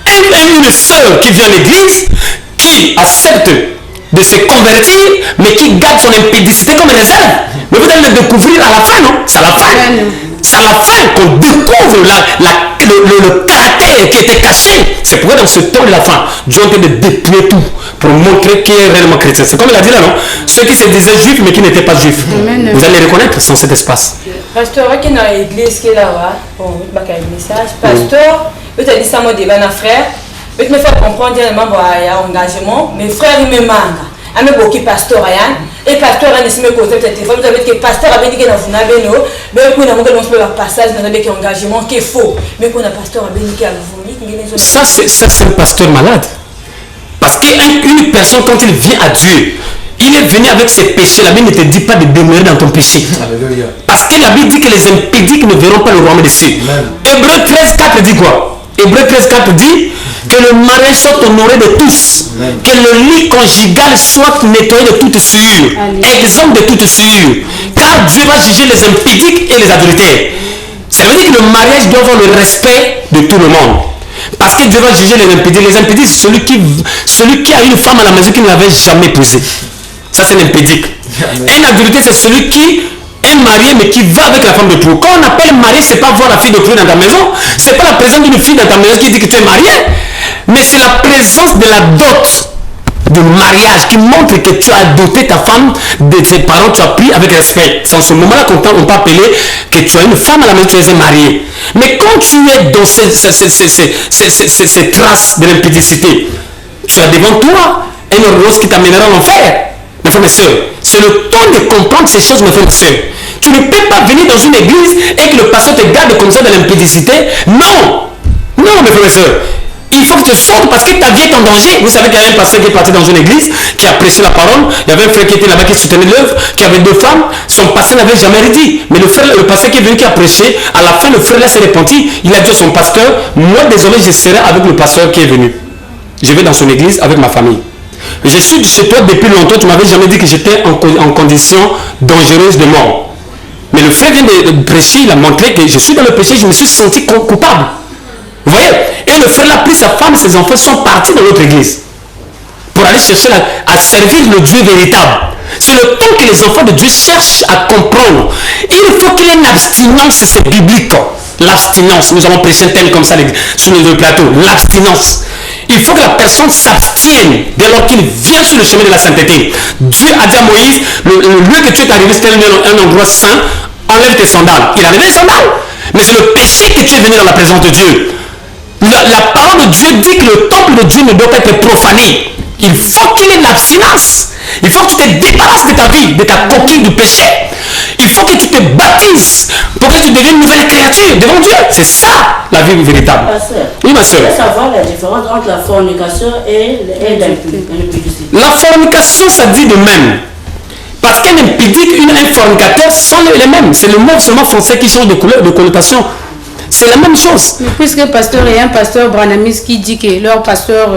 Une sœur qui vient à l'église, qui accepte de se convertir, mais qui garde son impudicité comme les élèves. Mais vous allez le découvrir à la fin, non? C'est à la fin. C'est à la fin qu'on découvre le caractère qui était caché. C'est pourquoi dans ce temps de la fin, Dieu est en train de dépouiller tout pour montrer qui est réellement chrétien. C'est comme il a dit là, non? Ceux qui se disaient juifs, mais qui n'étaient pas juifs. Amen. Vous allez les reconnaître dans cet espace. Pasteur, qui est dans l'église qui est là, bon, il y a un message. Pasteur, je te dis ça, moi, des frères. Je me fais comprendre, il y a un engagement, mes frères, ils me manquent. ame boki pasteur ayan et pasteur a décidé de causer cette téléphone vous avez dit que pasteur avait dit que dans funa beno mais qu'on a montré le passage dans avec engagement qui est faux mais qu'on a pasteur a béni qui a vomi ça c'est un pasteur malade parce qu'une personne quand il vient à Dieu il est venu avec ses péchés. La Bible ne te dit pas de demeurer dans ton péché. Alléluia. Parce que la Bible dit que les impédiques ne verront pas le royaume des cieux. Hébreux 13:4 dit quoi? Hébreux 13:4 dit que le mariage soit honoré de tous. Amen. Que le lit conjugal soit nettoyé de toute souillure. Exempt de toute souillure. Car Dieu va juger les impédiques et les adultères. Ça veut dire que le mariage doit avoir le respect de tout le monde. Parce que Dieu va juger les impédiques. Les impédiques, c'est celui qui a une femme à la maison qu'il n'avait jamais épousée. Ça, c'est l'impédique. Un adultère, c'est celui qui est marié, mais qui va avec la femme de tout. Quand on appelle marié, ce n'est pas voir la fille de tout dans ta maison. Ce n'est pas la présence d'une fille dans ta maison qui dit que tu es marié. Mais c'est la présence de la dot, du mariage, qui montre que tu as doté ta femme de tes parents, tu as pris avec respect. C'est en ce moment-là qu'on peut appeler que tu as une femme à la maison, tu es marié. Mais quand tu es dans ces traces de l'impédicité, tu as devant toi une rose qui t'amènera en enfer. Mes frères et sœurs, c'est le temps de comprendre ces choses, mes frères et sœurs. Tu ne peux pas venir dans une église et que le pasteur te garde comme ça dans l'impédicité. Non! Non, mes frères et sœurs. Il faut que tu sortes parce que ta vie est en danger. Vous savez qu'il y a un pasteur qui est parti dans une église, qui a prêché la parole. Il y avait un frère qui était là-bas qui soutenait l'œuvre, qui avait 2 femmes. Son pasteur n'avait jamais rien dit. Mais le pasteur qui est venu, qui a prêché, à la fin, le frère là s'est repenti. Il a dit à son pasteur, moi désolé, je serai avec le pasteur qui est venu. Je vais dans son église avec ma famille. Je suis chez toi depuis longtemps, tu m'avais jamais dit que j'étais en condition dangereuse de mort. Mais le frère vient de prêcher, il a montré que je suis dans le péché, je me suis senti coupable. Vous voyez? Et le frère a pris sa femme, ses enfants sont partis dans l'autre église pour aller chercher à servir le Dieu véritable. C'est le temps que les enfants de Dieu cherchent à comprendre. Il faut qu'il y ait une abstinence, c'est biblique. L'abstinence, nous avons prêché un thème comme ça sur le plateau, l'abstinence. Il faut que la personne s'abstienne dès lors qu'il vient sur le chemin de la sainteté. Dieu a dit à Moïse, le lieu que tu es arrivé, c'était un endroit saint, enlève tes sandales. Il a enlevé les sandales. Mais c'est le péché que tu es venu dans la présence de Dieu. La parole de Dieu dit que le temple de Dieu ne doit pas être profané. Il faut qu'il y ait l'abstinence. Il faut que tu te débarrasses de ta vie, de ta coquille du péché. Il faut que tu te baptises pour que tu deviennes une nouvelle créature devant Dieu. C'est ça la vie véritable. Oui, ma soeur. Il faut savoir la différence entre la fornication et l'impudicité. La fornication, ça dit de même. Parce qu'un impudique, un fornicateur sont les mêmes. C'est le mot seulement français qui change de couleur, de connotation. C'est la même chose. Mais puisque pasteur et un pasteur Branamis qui dit que leur pasteur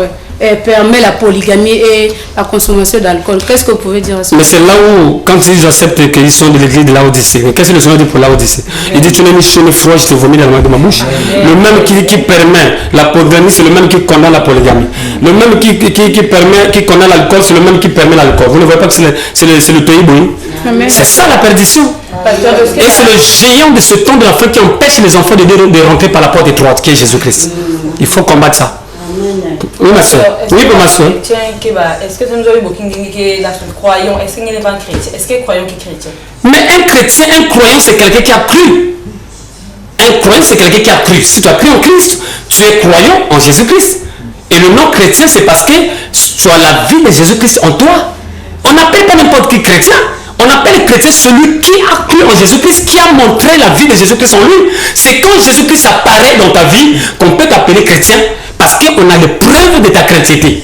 permet la polygamie et la consommation d'alcool, qu'est-ce que vous pouvez dire à ça? Mais c'est là où, quand ils acceptent qu'ils sont de l'église de Laodicée, qu'est-ce que le Seigneur dit pour Laodicée? Il dit, tu n'es ni chaud ni froid, je te vomis dans la main de ma bouche. Le même qui permet la polygamie, c'est le même qui condamne la polygamie. Le même qui condamne l'alcool, c'est le même qui permet l'alcool. Vous ne voyez pas que c'est le toïboui? C'est ça la perdition. Et c'est le géant de ce temps de la fin qui empêche les enfants de rentrer par la porte étroite, qui est Jésus-Christ. Il faut combattre ça. Oui, ma soeur. Oui, ma soeur. Est-ce que tu nous as eu beaucoup de croyants? Est-ce qu'il n'est pas un chrétien? Est-ce qu'il est croyant qui est chrétien? Mais un chrétien, un croyant, c'est quelqu'un qui a cru. Un croyant, c'est quelqu'un qui a cru. Si tu as cru en Christ, tu es croyant en Jésus-Christ. Et le nom chrétien, c'est parce que tu as la vie de Jésus-Christ en toi. On n'appelle pas n'importe qui chrétien. On appelle chrétien celui qui a cru en Jésus-Christ, qui a montré la vie de Jésus-Christ en lui. C'est quand Jésus-Christ apparaît dans ta vie qu'on peut t'appeler chrétien parce qu'on a les preuves de ta chrétienté.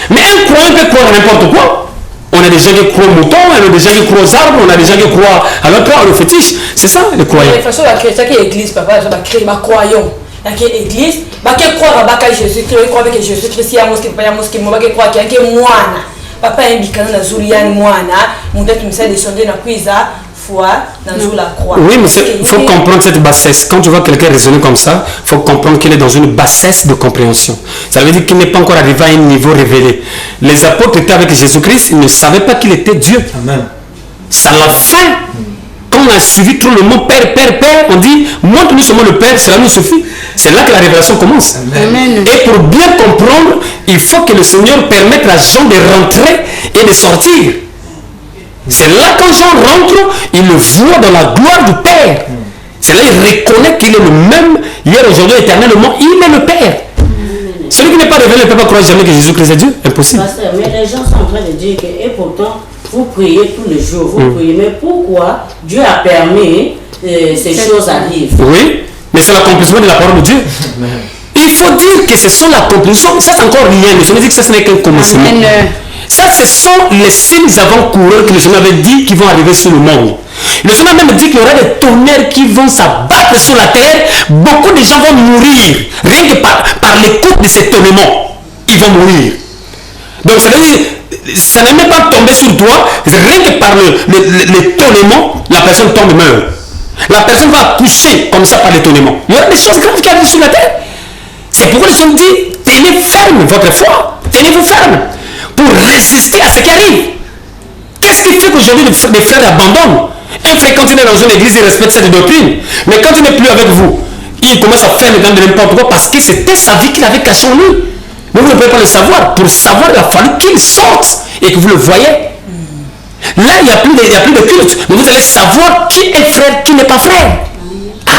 Mais un croyant peut croire à n'importe quoi. On a des gens qui croient aux moutons, on a des gens qui croient aux arbres, on a des gens qui croient à l'autre, au fétiche. C'est ça le croyant. De toute façon, la chrétien qui est église, papa, je vais créer ma croyant. Qui est église, qui croit à Jésus-Christ, qui croit avec Jésus-Christ, il y a un mosquée, il y a un mosquée, qui croit qu'il y a un moine. Papa imbikana na Zulian mwana mundetu msa descendre na kuiza foi dans la croix. Oui, mais il faut comprendre cette bassesse. Quand tu vois quelqu'un raisonner comme ça, il faut comprendre qu'il est dans une bassesse de compréhension. Ça veut dire qu'il n'est pas encore arrivé à un niveau révélé. Les apôtres étaient avec Jésus-Christ, ils ne savaient pas qu'il était Dieu. Amen. C'est à la fin, quand on a suivi tout le monde, Père, Père, Père, on dit, montre-nous seulement le Père, cela nous suffit. C'est là que la révélation commence. Amen. Et pour bien comprendre, il faut que le Seigneur permette à Jean de rentrer et de sortir. C'est là quand Jean rentre, il le voit dans la gloire du Père. C'est là qu'il reconnaît qu'il est le même, hier, aujourd'hui, éternellement, il est le Père. Celui qui n'est pas révélé ne peut pas croire jamais que Jésus-Christ est Dieu. Impossible. Pasteur, mais les gens sont en train de dire que, et pourtant, vous priez tous les jours, vous priez, mais pourquoi Dieu a permis ces choses arrivent? Oui, mais c'est l'accomplissement de la parole de Dieu. Il faut dire que ce sont l'accomplissement. Ça, c'est encore rien. Le Seigneur dit que ça, ce n'est qu'un commencement. Ça, ce sont les signes avant-coureurs que le Seigneur avait dit qui vont arriver sur le monde. Le Seigneur même dit qu'il y aura des tonnerres qui vont s'abattre sur la terre. Beaucoup de gens vont mourir. Rien que par l'écoute de ces tonnements, ils vont mourir. Donc, ça veut dire, ça n'est même pas tombé sur toi. Rien que par le tonnement, la personne tombe et meurt. La personne va accoucher comme ça par le tonnement. Il y aura des choses graves qui arrivent sur la terre. C'est pourquoi le Seigneur dit, tenez ferme votre foi. Tenez-vous ferme pour résister à ce qui arrive. Qu'est-ce qui fait qu'aujourd'hui les frères abandonnent? Un frère, quand il est dans une église, il respecte cette doctrine. Mais quand il n'est plus avec vous, il commence à faire le temps de n'importe quoi parce que c'était sa vie qu'il avait cachée en lui. Mais vous ne pouvez pas le savoir. Pour le savoir, il a fallu qu'il sorte et que vous le voyez. Là, il n'y a plus de culte. Mais vous allez savoir qui est frère, qui n'est pas frère. Ah,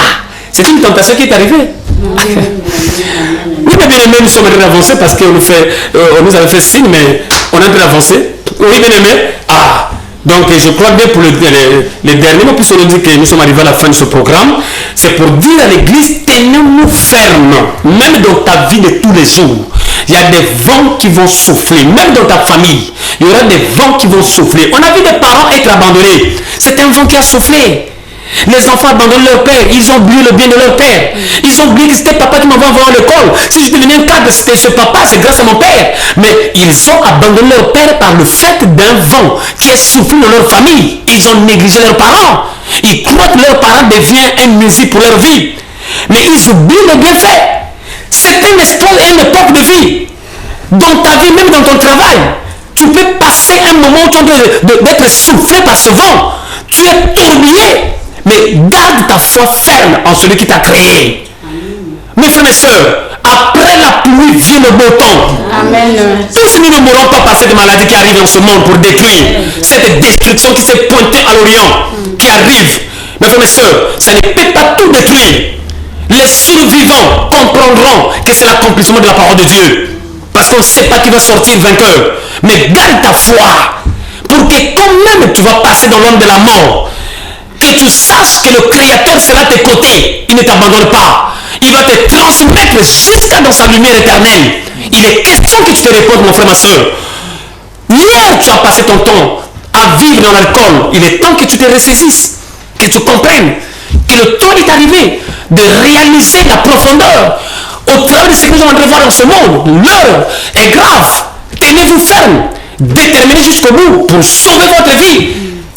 c'est une tentation qui est arrivée. Oui, mais bien aimé, nous sommes en train d'avancer parce qu'on nous avait fait signe, mais on est en train d'avancer. Oui, bien aimé. Ah, donc je crois bien pour les derniers mots, puisqu'on nous dit que nous sommes arrivés à la fin de ce programme, c'est pour dire à l'église, tenez-nous fermes, même dans ta vie de tous les jours. Il y a des vents qui vont souffler, même dans ta famille. Il y aura des vents qui vont souffler. On a vu des parents être abandonnés. C'est un vent qui a soufflé. Les enfants abandonnent leur père, ils ont oublié le bien de leur père. Ils ont oublié que c'était papa qui m'avait envoyé à l'école. Si je devenais un cadre, c'était ce papa, c'est grâce à mon père. Mais ils ont abandonné leur père par le fait d'un vent qui est soufflé dans leur famille. Ils ont négligé leurs parents. Ils croient que leurs parents deviennent un nuisible pour leur vie. Mais ils oublient le bienfait. C'est un espoir et une époque de vie. Dans ta vie, même dans ton travail, tu peux passer un moment où tu es en train d'être soufflé par ce vent. Tu es tourbillé. Mais garde ta foi ferme en celui qui t'a créé. Mes frères et sœurs, après la pluie vient le beau temps. Amen. Tous nous ne mourrons pas par cette maladie qui arrive dans ce monde pour détruire. Cette destruction qui s'est pointée à l'Orient, qui arrive. Mes frères et sœurs, ça ne peut pas tout détruire. Les survivants comprendront que c'est l'accomplissement de la parole de Dieu. Parce qu'on ne sait pas qui va sortir vainqueur. Mais garde ta foi. Pour que quand même tu vas passer dans l'ombre de la mort, que tu saches que le Créateur sera à tes côtés. Il ne t'abandonne pas. Il va te transmettre jusqu'à dans sa lumière éternelle. Il est question que tu te répondes, mon frère, ma soeur. Hier, tu as passé ton temps à vivre dans l'alcool. Il est temps que tu te ressaisisses, que tu comprennes que le temps est arrivé de réaliser la profondeur au travers de ce que nous allons voir dans ce monde. L'heure est grave. Tenez-vous ferme. Déterminez jusqu'au bout pour sauver votre vie.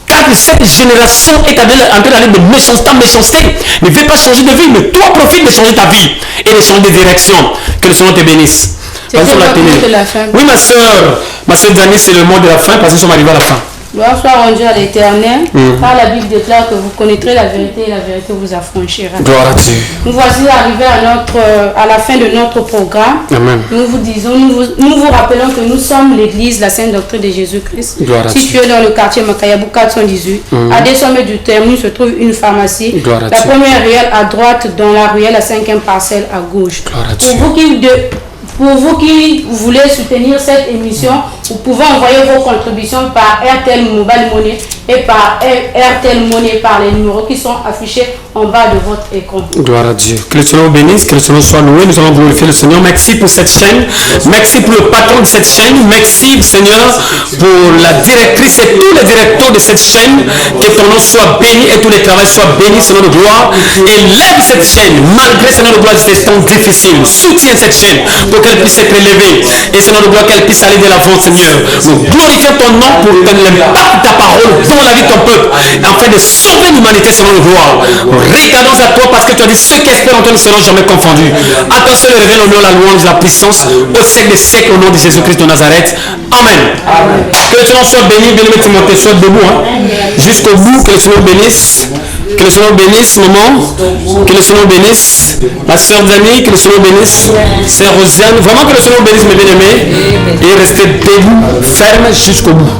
Car cette génération est en train d'aller de méchanceté en méchanceté. Ne veux pas changer de vie, mais toi profite de changer ta vie et de changer de direction. Que le Seigneur te bénisse. C'est le mot de la fin. Oui, ma soeur Dani, c'est le mot de la fin parce que nous sommes arrivés à la fin. Gloire soit rendue à l'Éternel, car la Bible déclare que vous connaîtrez la vérité et la vérité vous affranchira. Gloire à Dieu. Nous voici arrivés à la fin de notre programme. Amen. Nous vous rappelons que nous sommes l'église, la Sainte Doctrine de Jésus-Christ, située dans le quartier Makayabou 418. À des sommets du terminus se trouve une pharmacie. La première ruelle à droite, dans la ruelle, la 5e parcelle à gauche. Pour vous qui voulez soutenir cette émission, vous pouvez envoyer vos contributions par RTL Mobile Money et par RTL Money par les numéros qui sont affichés en bas de votre écran. Gloire à Dieu. Que le Seigneur bénisse, que le Seigneur soit loué. Nous allons glorifier le Seigneur. Merci pour cette chaîne. Merci pour le patron de cette chaîne. Merci Seigneur pour la directrice et tous les directeurs de cette chaîne. Que ton nom soit béni et tous les travaux soient bénis, Seigneur de gloire. Et lève cette chaîne malgré, Seigneur de gloire, ces temps difficiles. Soutiens cette chaîne pour qu'elle puisse être élevée. Et Seigneur de gloire, qu'elle puisse aller de l'avant, Seigneur. Nous glorifions ton nom pour l'impact de ta parole dans la vie de ton peuple, afin de sauver l'humanité, Seigneur de gloire. Regardons à toi parce que tu as dit ceux qui espèrent en toi ne seront jamais confondus. À toi seul révèle l'honneur, la louange, la puissance au siècle des siècles au nom de Jésus-Christ de Nazareth. Amen. Que le Seigneur soit béni, bien-aimé Timothée, soit debout. Jusqu'au bout, que le Seigneur bénisse. Que le Seigneur bénisse, maman. Que le Seigneur bénisse. Ma soeur Dani, que le Seigneur bénisse. Sœur Rosiane, vraiment que le Seigneur bénisse, mes bien-aimés. Et restez debout, ferme jusqu'au bout.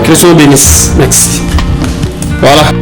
Que le Seigneur bénisse. Merci. Voilà.